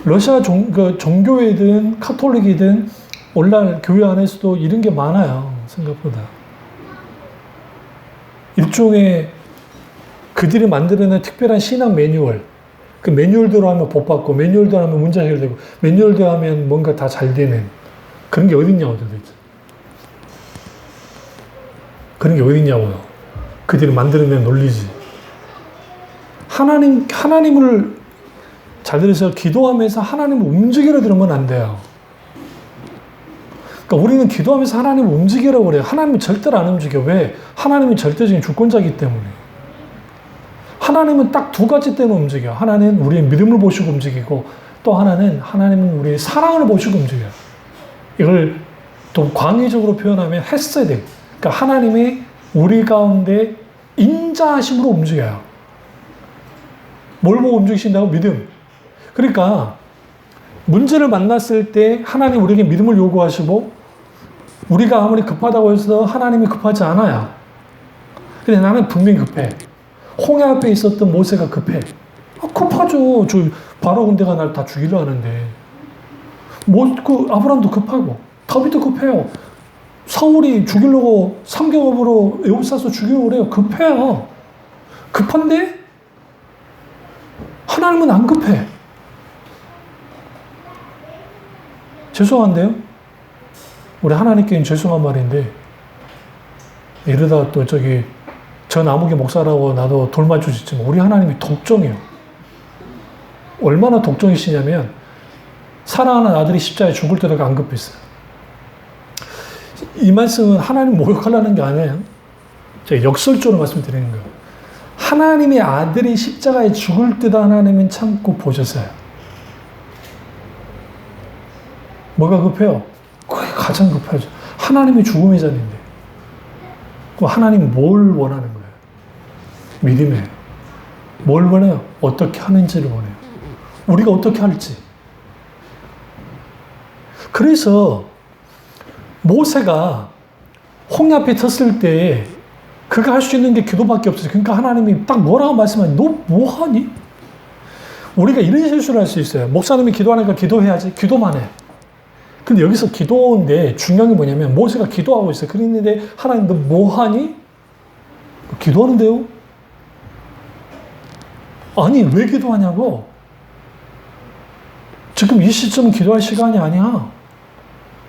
러시아 종교이든 카톨릭이든 오늘날 교회 안에서도 이런 게 많아요, 생각보다. 일종의 그들이 만들어낸 특별한 신앙 매뉴얼. 그 매뉴얼대로 하면 복 받고, 매뉴얼대로 하면 문제 해결되고, 매뉴얼대로 하면 뭔가 다 잘 되는 그런 게 어딨냐고 도대체. 그런 게 어딨냐고요. 그들이 만들어낸 논리지. 하나님을 잘 들으셔. 기도하면서 하나님을 움직이려 들으면 안 돼요. 그러니까 우리는 기도하면서 하나님을 움직이라고 그래요. 하나님은 절대로 안 움직여. 왜? 하나님은 절대적인 주권자이기 때문에. 하나님은 딱 두 가지 때문에 움직여. 하나는 우리의 믿음을 보시고 움직이고, 또 하나님은 우리의 사랑을 보시고 움직여요. 이걸 또 광의적으로 표현하면 헤세드. 그러니까 하나님이 우리 가운데 인자하심으로 움직여요. 뭘 보고 움직이신다고? 믿음. 그러니까 문제를 만났을 때 하나님 우리에게 믿음을 요구하시고, 우리가 아무리 급하다고 해서 하나님이 급하지 않아요. 근데 나는 분명히 급해. 홍해 앞에 있었던 모세가 급해. 급하죠. 바로 군대가 날 다 죽이려 하는데. 아브람도 급하고, 다윗도 급해요. 사울이 죽이려고 삼경업으로 에워싸서 죽이려고 그래요. 급해요. 급한데 하나님은 안 급해. 죄송한데요? 우리 하나님께는 죄송한 말인데, 이러다 또 저 나무기 목사라고 나도 돌맞춰 짓지만 우리 하나님이 독종이에요. 얼마나 독종이시냐면 사랑하는 아들이 십자가에 죽을 때도 안 급했어요. 이 말씀은 하나님 모욕하려는 게 아니에요. 제가 역설적으로 말씀드리는 거예요. 하나님의 아들이 십자가에 죽을 때도 하나님은 참고 보셨어요. 뭐가 급해요? 그게 가장 급하죠. 하나님이 죽음의 자리인데. 그럼 하나님은 뭘 원하는 거예요? 믿음이에요. 뭘 원해요? 어떻게 하는지를 원해요. 우리가 어떻게 할지. 그래서 모세가 홍해 앞에 섰을 때 그가 할 수 있는 게 기도밖에 없어요. 그러니까 하나님이 딱 뭐라고 말씀하니? 너 뭐하니? 우리가 이런 실수를 할 수 있어요. 목사님이 기도하니까 기도해야지. 기도만 해. 근데 여기서 기도인데 중요한 게 뭐냐면 모세가 기도하고 있어요. 그랬는데 하나님 너 뭐하니? 기도하는데요? 아니 왜 기도하냐고? 지금 이 시점은 기도할 시간이 아니야.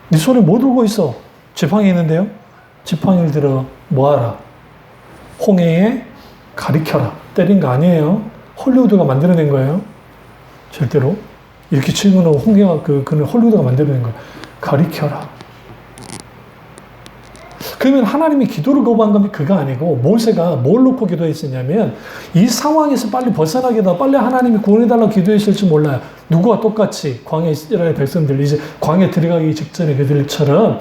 네 손에 뭐 들고 있어? 지팡이 있는데요? 지팡이를 들어 뭐하라? 홍해에 가리켜라. 때린 거 아니에요. 헐리우드가 만들어낸 거예요. 절대로. 이렇게 치면 홍해가 그는 헐리우드가 만들어낸 거예요. 가리켜라. 그러면 하나님이 기도를 거부한 건 그거 아니고 모세가 뭘 놓고 기도했었냐면 이 상황에서 빨리 벗어나게 해다 빨리 하나님이 구원해달라고 기도했을지 몰라요. 누구와 똑같이 광야 이스라엘 백성들 이제 광야 들어가기 직전에 그들처럼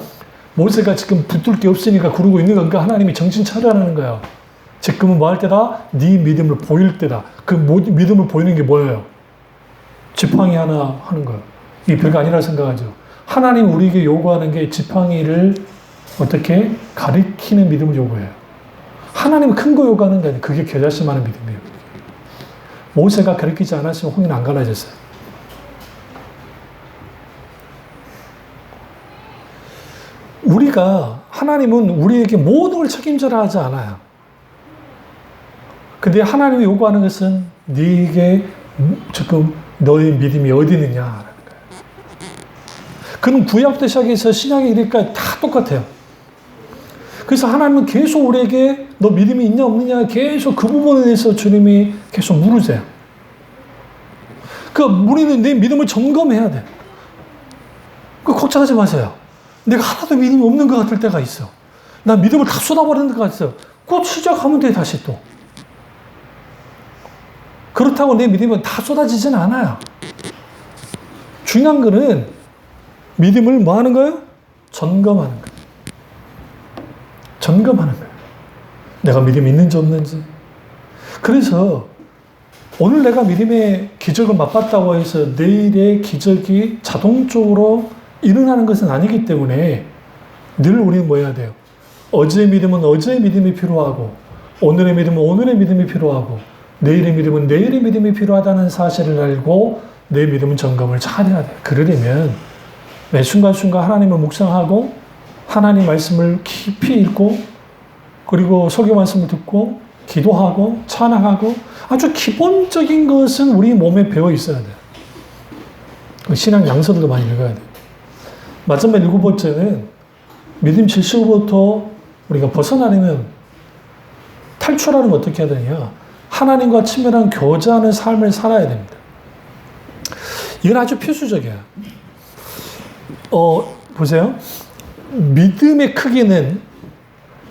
모세가 지금 붙들 게 없으니까 그러고 있는 건가 하나님이 정신 차려라는 거예요. 지금은 뭐 할 때다? 네 믿음을 보일 때다. 그 믿음을 보이는 게 뭐예요? 지팡이 하나 하는 거예요. 이게 별거 아니라 생각하죠. 하나님 우리에게 요구하는 게 지팡이를 어떻게 가리키는 믿음을 요구해요. 하나님은 큰 거 요구하는 게 아니에요. 그게 겨자씨만한 믿음이에요. 모세가 가리키지 않았으면 홍해는 안 갈라졌어요. 하나님은 우리에게 모든 걸 책임져라 하지 않아요. 근데 하나님이 요구하는 것은 네게 지금 너의 믿음이 어디 있느냐라는 거예요. 그는 구약부터 시작해서 신약에 이르기까지 다 똑같아요. 그래서 하나님은 계속 우리에게 너 믿음이 있냐 없느냐 계속 그 부분에 대해서 주님이 계속 물으세요. 우리는 내 믿음을 점검해야 돼. 걱정하지 마세요. 내가 하나도 믿음이 없는 것 같을 때가 있어. 난 믿음을 다 쏟아버리는 것 같아요. 곧 시작하면 돼 다시 또. 그렇다고 내 믿음은 다 쏟아지진 않아요. 중요한 거는 믿음을 뭐 하는 거예요? 점검하는 거예요. 점검하는 거예요. 내가 믿음이 있는지 없는지. 그래서 오늘 내가 믿음의 기적을 맛봤다고 해서 내일의 기적이 자동적으로 일어나는 것은 아니기 때문에 늘 우리는 뭐 해야 돼요? 어제의 믿음은 어제의 믿음이 필요하고, 오늘의 믿음은 오늘의 믿음이 필요하고, 내일의 믿음은 내일의 믿음이 필요하다는 사실을 알고 내 믿음은 점검을 잘 해야 돼요. 그러려면 매 순간순간 하나님을 묵상하고 하나님 말씀을 깊이 읽고, 그리고 설교 말씀을 듣고 기도하고 찬양하고, 아주 기본적인 것은 우리 몸에 배어 있어야 돼요. 신앙 양서들도 많이 읽어야 돼요. 마지막 7번째는 믿음 질서부터 우리가 벗어나려면, 탈출하려면 어떻게 해야 되냐? 하나님과 친밀한 교제하는 삶을 살아야 됩니다. 이건 아주 필수적이에요. 보세요. 믿음의 크기는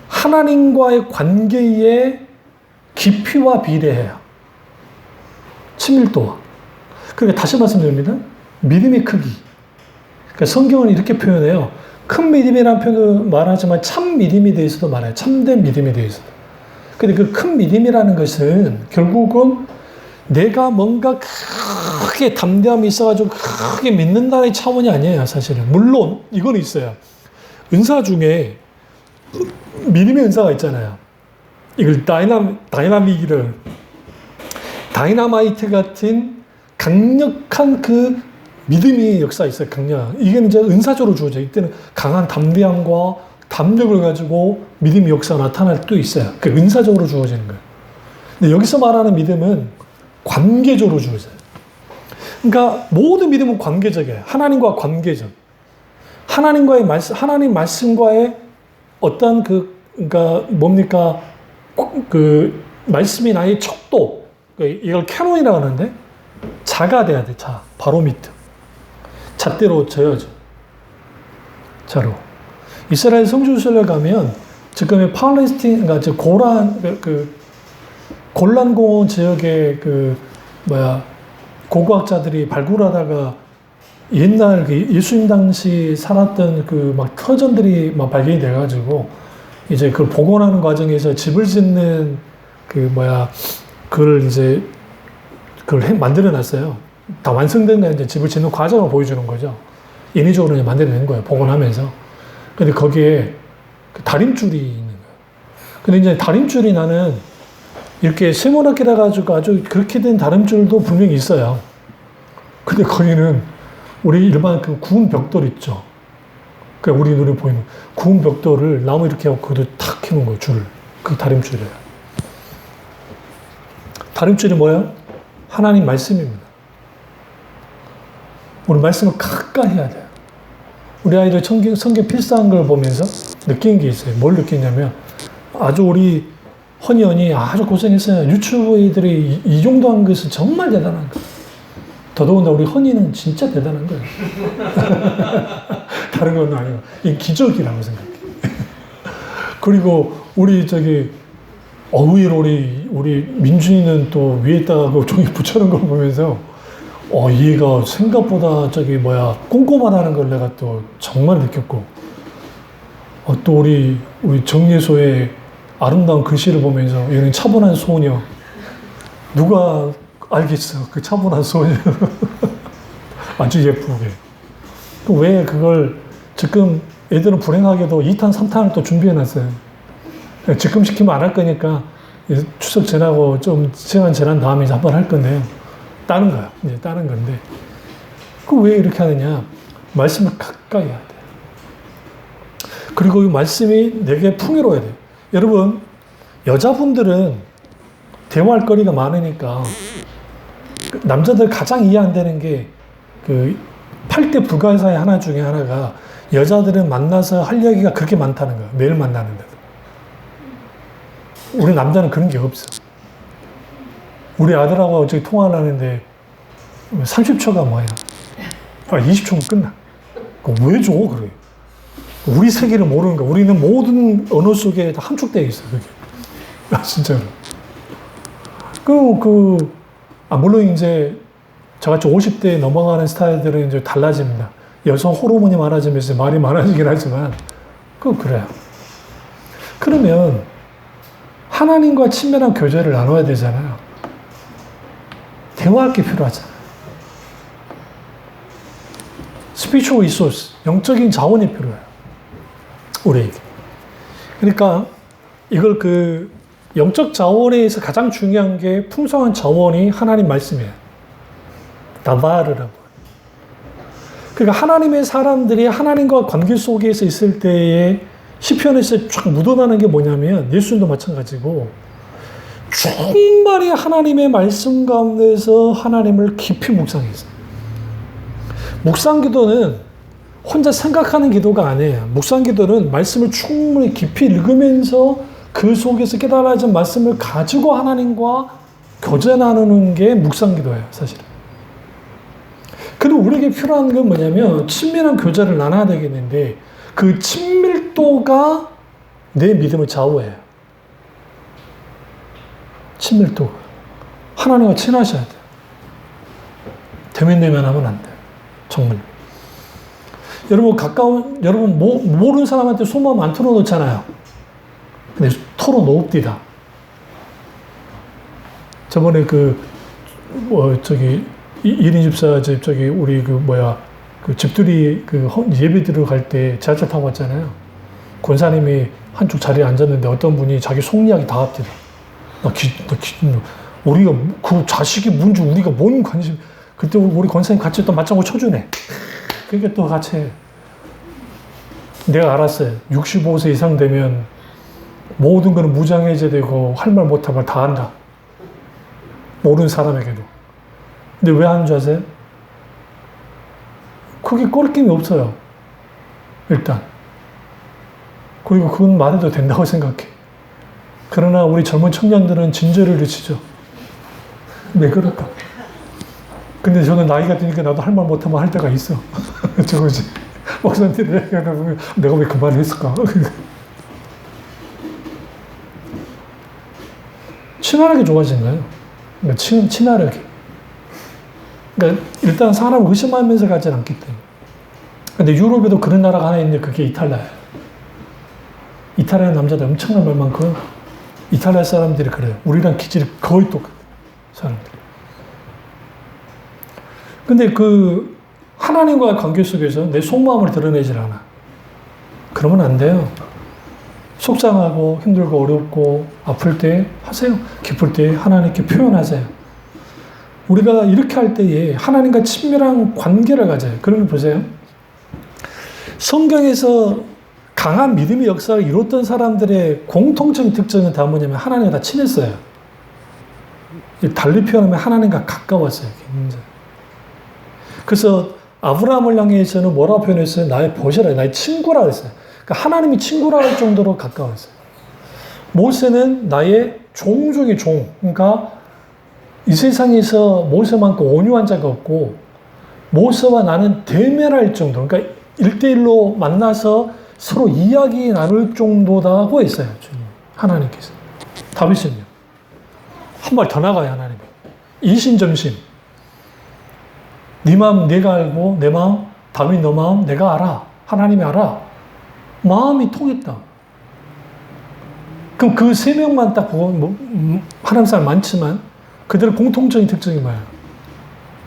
하나님과의 관계의 깊이와 비례해요. 친밀도와. 그러니까 다시 말씀드립니다. 믿음의 크기. 그러니까 성경은 이렇게 표현해요. 큰 믿음이라는 표현을 말하지만 참 믿음에 대해서도 말해요. 참된 믿음에 대해서도. 근데 그 큰 믿음이라는 것은 결국은 내가 뭔가 크게 담대함이 있어가지고 크게 믿는다는 차원이 아니에요, 사실은. 물론 이건 있어요. 은사 중에 믿음의 은사가 있잖아요. 이걸 다이나마이트 같은 강력한 그 믿음의 역사 있어요. 강력한. 이게 이제 은사적으로 주어져. 이때는 강한 담대함과 담력을 가지고 믿음의 역사가 나타날 때도 있어요. 그 은사적으로 주어지는 거예요. 근데 여기서 말하는 믿음은 관계적으로 주어져요. 그러니까 모든 믿음은 관계적이에요. 하나님과 관계적. 하나님 말씀과의 어떤 그러니까 뭡니까? 그 말씀이 나의 척도. 이걸 캐논이라고 하는데, 자가 돼야 돼. 자, 바로미터. 잣대로 져야죠. 자로. 이스라엘 성지순례 가면 지금의 팔레스틴, 그러니까 골란 공원 지역의 고고학자들이 발굴하다가 옛날 예수님 당시 살았던 터전들이 발견이 돼가지고 이제 그걸 복원하는 과정에서 집을 짓는 그걸 만들어 놨어요. 다 완성된 거 이제 집을 짓는 과정을 보여주는 거죠. 인위적으로 이제 만들어낸 거예요. 복원하면서. 근데 거기에 다림줄이 있는 거예요. 근데 이제 다림줄이 나는 이렇게 세모나게 가지고 아주 그렇게 된 다림줄도 분명히 있어요. 근데 거기는 우리 일반 그 구운 벽돌 있죠. 그러니까 우리 눈에 보이는 구운 벽돌을 나무 이렇게 하고 그것도 탁 해놓은 거예요. 줄을. 그 다림줄이에요. 다림줄이 뭐예요? 하나님 말씀입니다. 우리 말씀을 가까이 해야 돼요. 우리 아이들 성경 필사한 걸 보면서 느낀 게 있어요. 뭘 느끼냐면, 아주 우리 헌현이 아주 고생했어요. 유튜브 애들이 이 정도 한 것은 정말 대단한 거예요. 더더군다나 우리 헌이는 진짜 대단한 거예요. 다른 건 아니고. 이 기적이라고 생각해요. 그리고 우리 의외로 우리 민준이는 또 위에다가 그 종이 붙여놓은 걸 보면서 얘가 생각보다 꼼꼼하다는 걸 내가 또 정말 느꼈고, 또 우리 정예소의 아름다운 글씨를 보면서 얘는 차분한 소녀. 누가 알겠어. 그 차분한 소녀. 아주 예쁘게. 또 왜 그걸 지금 애들은 불행하게도 2탄, 3탄을 또 준비해놨어요. 지금 시키면 안 할 거니까 추석 지나고 좀 시간 지난 다음에 이제 한번 할 건데요. 다른 거야. 이제 다른 건데. 왜 이렇게 하느냐? 말씀을 가까이 해야 돼. 그리고 이 말씀이 내게 풍요로워야 돼. 여러분, 여자분들은 대화할 거리가 많으니까 남자들 가장 이해 안 되는 게 8대 불가사의 하나 중에 하나가 여자들은 만나서 할 얘기가 그렇게 많다는 거야. 매일 만나는데도. 우리 남자는 그런 게 없어. 우리 아들하고 저기 통화를 하는데 30초가 뭐야? 20초면 끝나. 왜 줘? 그래. 우리 세계를 모르는 거야. 우리는 모든 언어 속에 다 함축되어 있어. 그게. 진짜로. 물론 이제 저같이 50대 넘어가는 스타일들은 이제 달라집니다. 여성 호르몬이 많아지면서 말이 많아지긴 하지만, 그래요. 그러면 하나님과 친밀한 교제를 나눠야 되잖아요. 대화할 게 필요하잖아요. spiritual resource, 영적인 자원이 필요해요. 우리에게. 그러니까 이걸 영적 자원에서 가장 중요한 게 풍성한 자원이 하나님 말씀이에요. 다바르라고. 그러니까 하나님의 사람들이 하나님과 관계 속에서 있을 때에 시편에서 쫙 묻어나는 게 뭐냐면 예수님도 마찬가지고 충만히 하나님의 말씀 가운데서 하나님을 깊이 묵상했어요. 묵상기도는 혼자 생각하는 기도가 아니에요. 묵상기도는 말씀을 충분히 깊이 읽으면서 그 속에서 깨달아진 말씀을 가지고 하나님과 교제 나누는 게 묵상기도예요, 사실은. 그리고 우리에게 필요한 건 뭐냐면 친밀한 교제를 나눠야 되겠는데 그 친밀도가 내 믿음을 좌우해요. 친밀도. 하나님과 친하셔야 돼요. 대면대면하면 안 돼요. 정말. 여러분 모르는 사람한테 속마음 안 털어놓잖아요. 근데 털어놓읍디다. 저번에 이린 집사 우리 집들이 예배 들어갈 때 지하철 타고 왔잖아요. 권사님이 한쪽 자리에 앉았는데 어떤 분이 자기 속 이야기 다 합디다. 우리가 그 자식이 뭔지 우리가 뭔 관심. 그때 우리 권사님 같이 또 맞장구 쳐주네. 그러니까 또 같이 해. 내가 알았어요. 65세 이상 되면 모든 거는 무장해제야 되고 할 말 못하면 다 한다. 모르는 사람에게도. 근데 왜 하는 줄 아세요? 그게 꼴낌이 없어요. 일단. 그리고 그건 말해도 된다고 생각해. 그러나 우리 젊은 청년들은 진저를 내치죠. 왜 그럴까? 근데 저는 나이가 드니까 나도 할 말 못하면 할 때가 있어. 저거지. 목사님들이 내가 왜 그 말을 했을까? 친화력이 좋아진 거예요. 그러니까 친화력이. 그러니까 일단 사람을 의심하면서 가진 않기 때문에. 근데 유럽에도 그런 나라가 하나 있는데 그게 이탈리아예요. 이탈리아 남자들 엄청난 말 많고 이탈리아 사람들이 그래요. 우리랑 기질이 거의 똑같아요. 사람들이. 근데 하나님과의 관계 속에서 내 속마음을 드러내질 않아. 그러면 안 돼요. 속상하고 힘들고 어렵고 아플 때 하세요. 기쁠 때 하나님께 표현하세요. 우리가 이렇게 할 때에 하나님과 친밀한 관계를 가져요. 그러면 보세요. 성경에서 강한 믿음의 역사를 이뤘던 사람들의 공통적인 특징은 다 뭐냐면 하나님과 다 친했어요. 달리 표현하면 하나님과 가까웠어요. 굉장히. 그래서 아브라함을 향해서는 뭐라고 표현했어요? 나의 보시라, 나의 친구라 했어요. 그러니까 하나님이 친구라 할 정도로 가까웠어요. 모세는 나의 종 중의 종. 그러니까 이 세상에서 모세만큼 온유한 자가 없고 모세와 나는 대면할 정도. 그러니까 1대1로 만나서 서로 이야기 나눌 정도다고 했어요. 주님. 하나님께서. 다윗은요. 한 발 더 나가요. 하나님이. 이신점심. 네 마음 내가 알고 내 마음 다윗 너 마음 내가 알아. 하나님이 알아. 마음이 통했다. 그럼 그 세 명만 딱 보고 하나님 사람 많지만 그들의 공통적인 특징이 뭐야?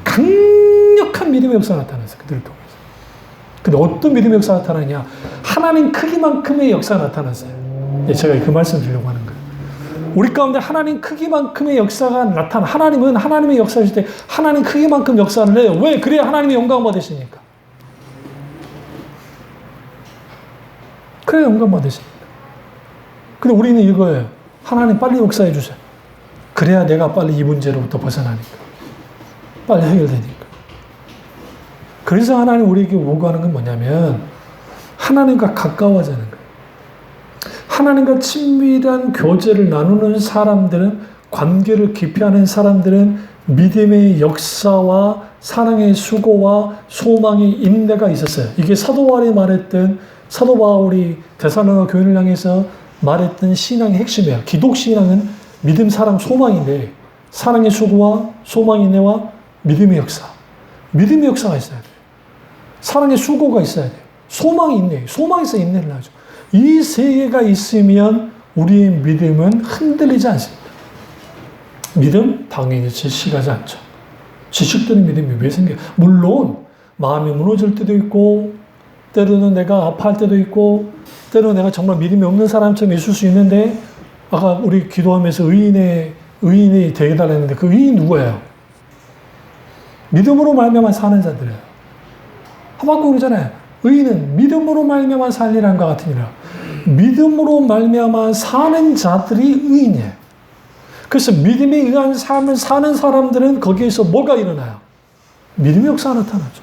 강력한 믿음의 역사가 나타났어요. 그들을 통해서. 근데 어떤 믿음의 역사가 나타나냐? 하나님 크기만큼의 역사가 나타났어요. 제가 그 말씀 드리려고 하는 거예요. 우리 가운데 하나님 크기만큼의 역사가 나타나. 하나님은 하나님의 역사하실 때 하나님 크기만큼 역사를 해요. 왜? 그래야 하나님의 영광 받으시니까. 그래야 영광 받으시니까. 근데 우리는 이거예요. 하나님 빨리 역사해 주세요. 그래야 내가 빨리 이 문제로부터 벗어나니까. 빨리 해결되니까. 그래서 하나님 우리에게 요구하는 건 뭐냐면 하나님과 가까워지는 거예요. 하나님과 친밀한 교제를 나누는 사람들은, 관계를 깊이 하는 사람들은 믿음의 역사와 사랑의 수고와 소망의 인내가 있었어요. 이게 사도 바울이 말했던, 사도 바울이 데살로니가 교인을 향해서 말했던 신앙의 핵심이에요. 기독 신앙은 믿음, 사랑, 소망인데 사랑의 수고와 소망의 인내와 믿음의 역사. 믿음의 역사가 있어야 돼요. 사랑의 수고가 있어야 돼요. 소망이 있네. 소망에서 인내를 하죠. 이 세 개가 있으면 우리의 믿음은 흔들리지 않습니다. 믿음 당연히 질식하지 않죠. 질식되는 믿음이 왜 생겨요? 물론 마음이 무너질 때도 있고 때로는 내가 아파할 때도 있고 때로는 내가 정말 믿음이 없는 사람처럼 있을 수 있는데 아까 우리 기도하면서 의인이 되게 달랬는데 그 의인 누구예요? 믿음으로 말미암아 사는 자들이에요. 하박국 그러잖아요. 의인은 믿음으로 말미암아 살리란 것 같으니라. 믿음으로 말미암아 사는 자들이 의인이에요. 그래서 믿음에 의한 삶을 사는 사람들은 거기에서 뭐가 일어나요? 믿음의 역사가 나타나죠.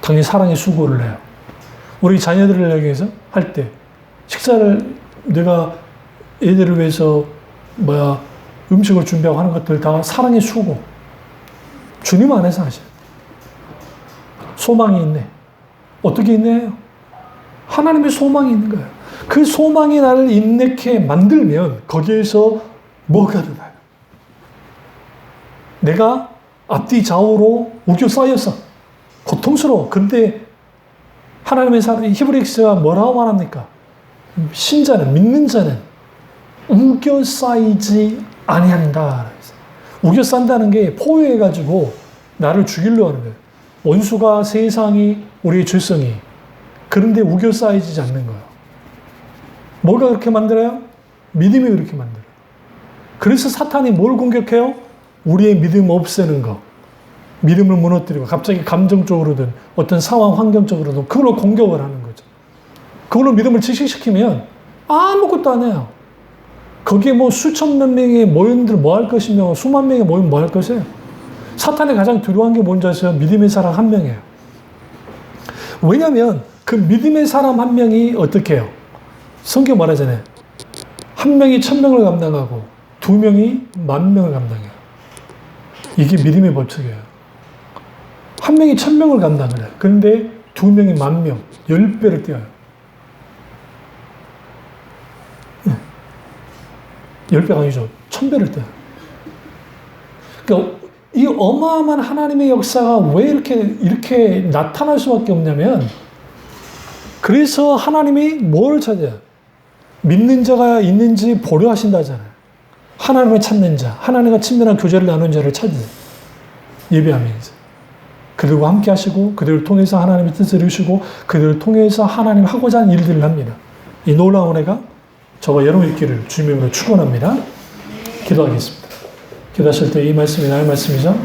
당연히 사랑의 수고를 해요. 우리 자녀들을 위해서 할 때 식사를 내가 애들을 위해서 음식을 준비하고 하는 것들 다 사랑의 수고. 주님 안에서 하셔요. 소망이 있네. 어떻게 있네요? 하나님의 소망이 있는 거예요. 그 소망이 나를 인내케 만들면 거기에서 뭐가 일어나요? 내가 앞뒤 좌우로 우겨 쌓여서 고통스러워. 근데 하나님의 사람, 히브리서가 뭐라고 말합니까? 신자는, 믿는 자는 우겨 쌓이지 아니한다. 우겨 쌓는다는 게 포효해가지고 나를 죽이려고 하는 거예요. 원수가 세상이 우리의 죄성이. 그런데 우겨 쌓이지 않는 거예요. 뭐가 그렇게 만들어요? 믿음이 그렇게 만들어요. 그래서 사탄이 뭘 공격해요? 우리의 믿음 없애는 거. 믿음을 무너뜨리고 갑자기 감정적으로든 어떤 상황 환경적으로든 그걸로 공격을 하는 거죠. 그걸로 믿음을 질식시키면 아무것도 안 해요. 거기에 뭐 수천 몇 명의 모임들 뭐 할 것이며 수만 명의 모임 뭐 할 것이에요. 사탄이 가장 두려워한 게 뭔지 아세요? 믿음의 사람 한 명이에요. 왜냐하면 그 믿음의 사람 한 명이 어떻게 해요? 성경 말하잖아요. 한 명이 1000명을 감당하고 2명이 10,000명을 감당해요. 이게 믿음의 법칙이에요. 한 명이 1000명을 감당을 해요. 그런데 2명이 10,000명, 10배를 뛰어요. 10배가 아니죠. 1000배를 뛰어요. 그러니까 이 어마어마한 하나님의 역사가 왜 이렇게 나타날 수밖에 없냐면, 그래서 하나님이 뭘 찾아요? 믿는 자가 있는지 보려 하신다잖아요. 하나님을 찾는 자, 하나님과 친밀한 교제를 나누는 자를 찾으세요. 예배하면서. 그들과 함께 하시고, 그들을 통해서 하나님의 뜻을 이루시고, 그들을 통해서 하나님 하고자 하는 일들을 합니다. 이 놀라운 은혜가 저와 여러분 있기를 주님으로 축원합니다. 기도하겠습니다. 기도하실 때 이 말씀이 나의 말씀이죠.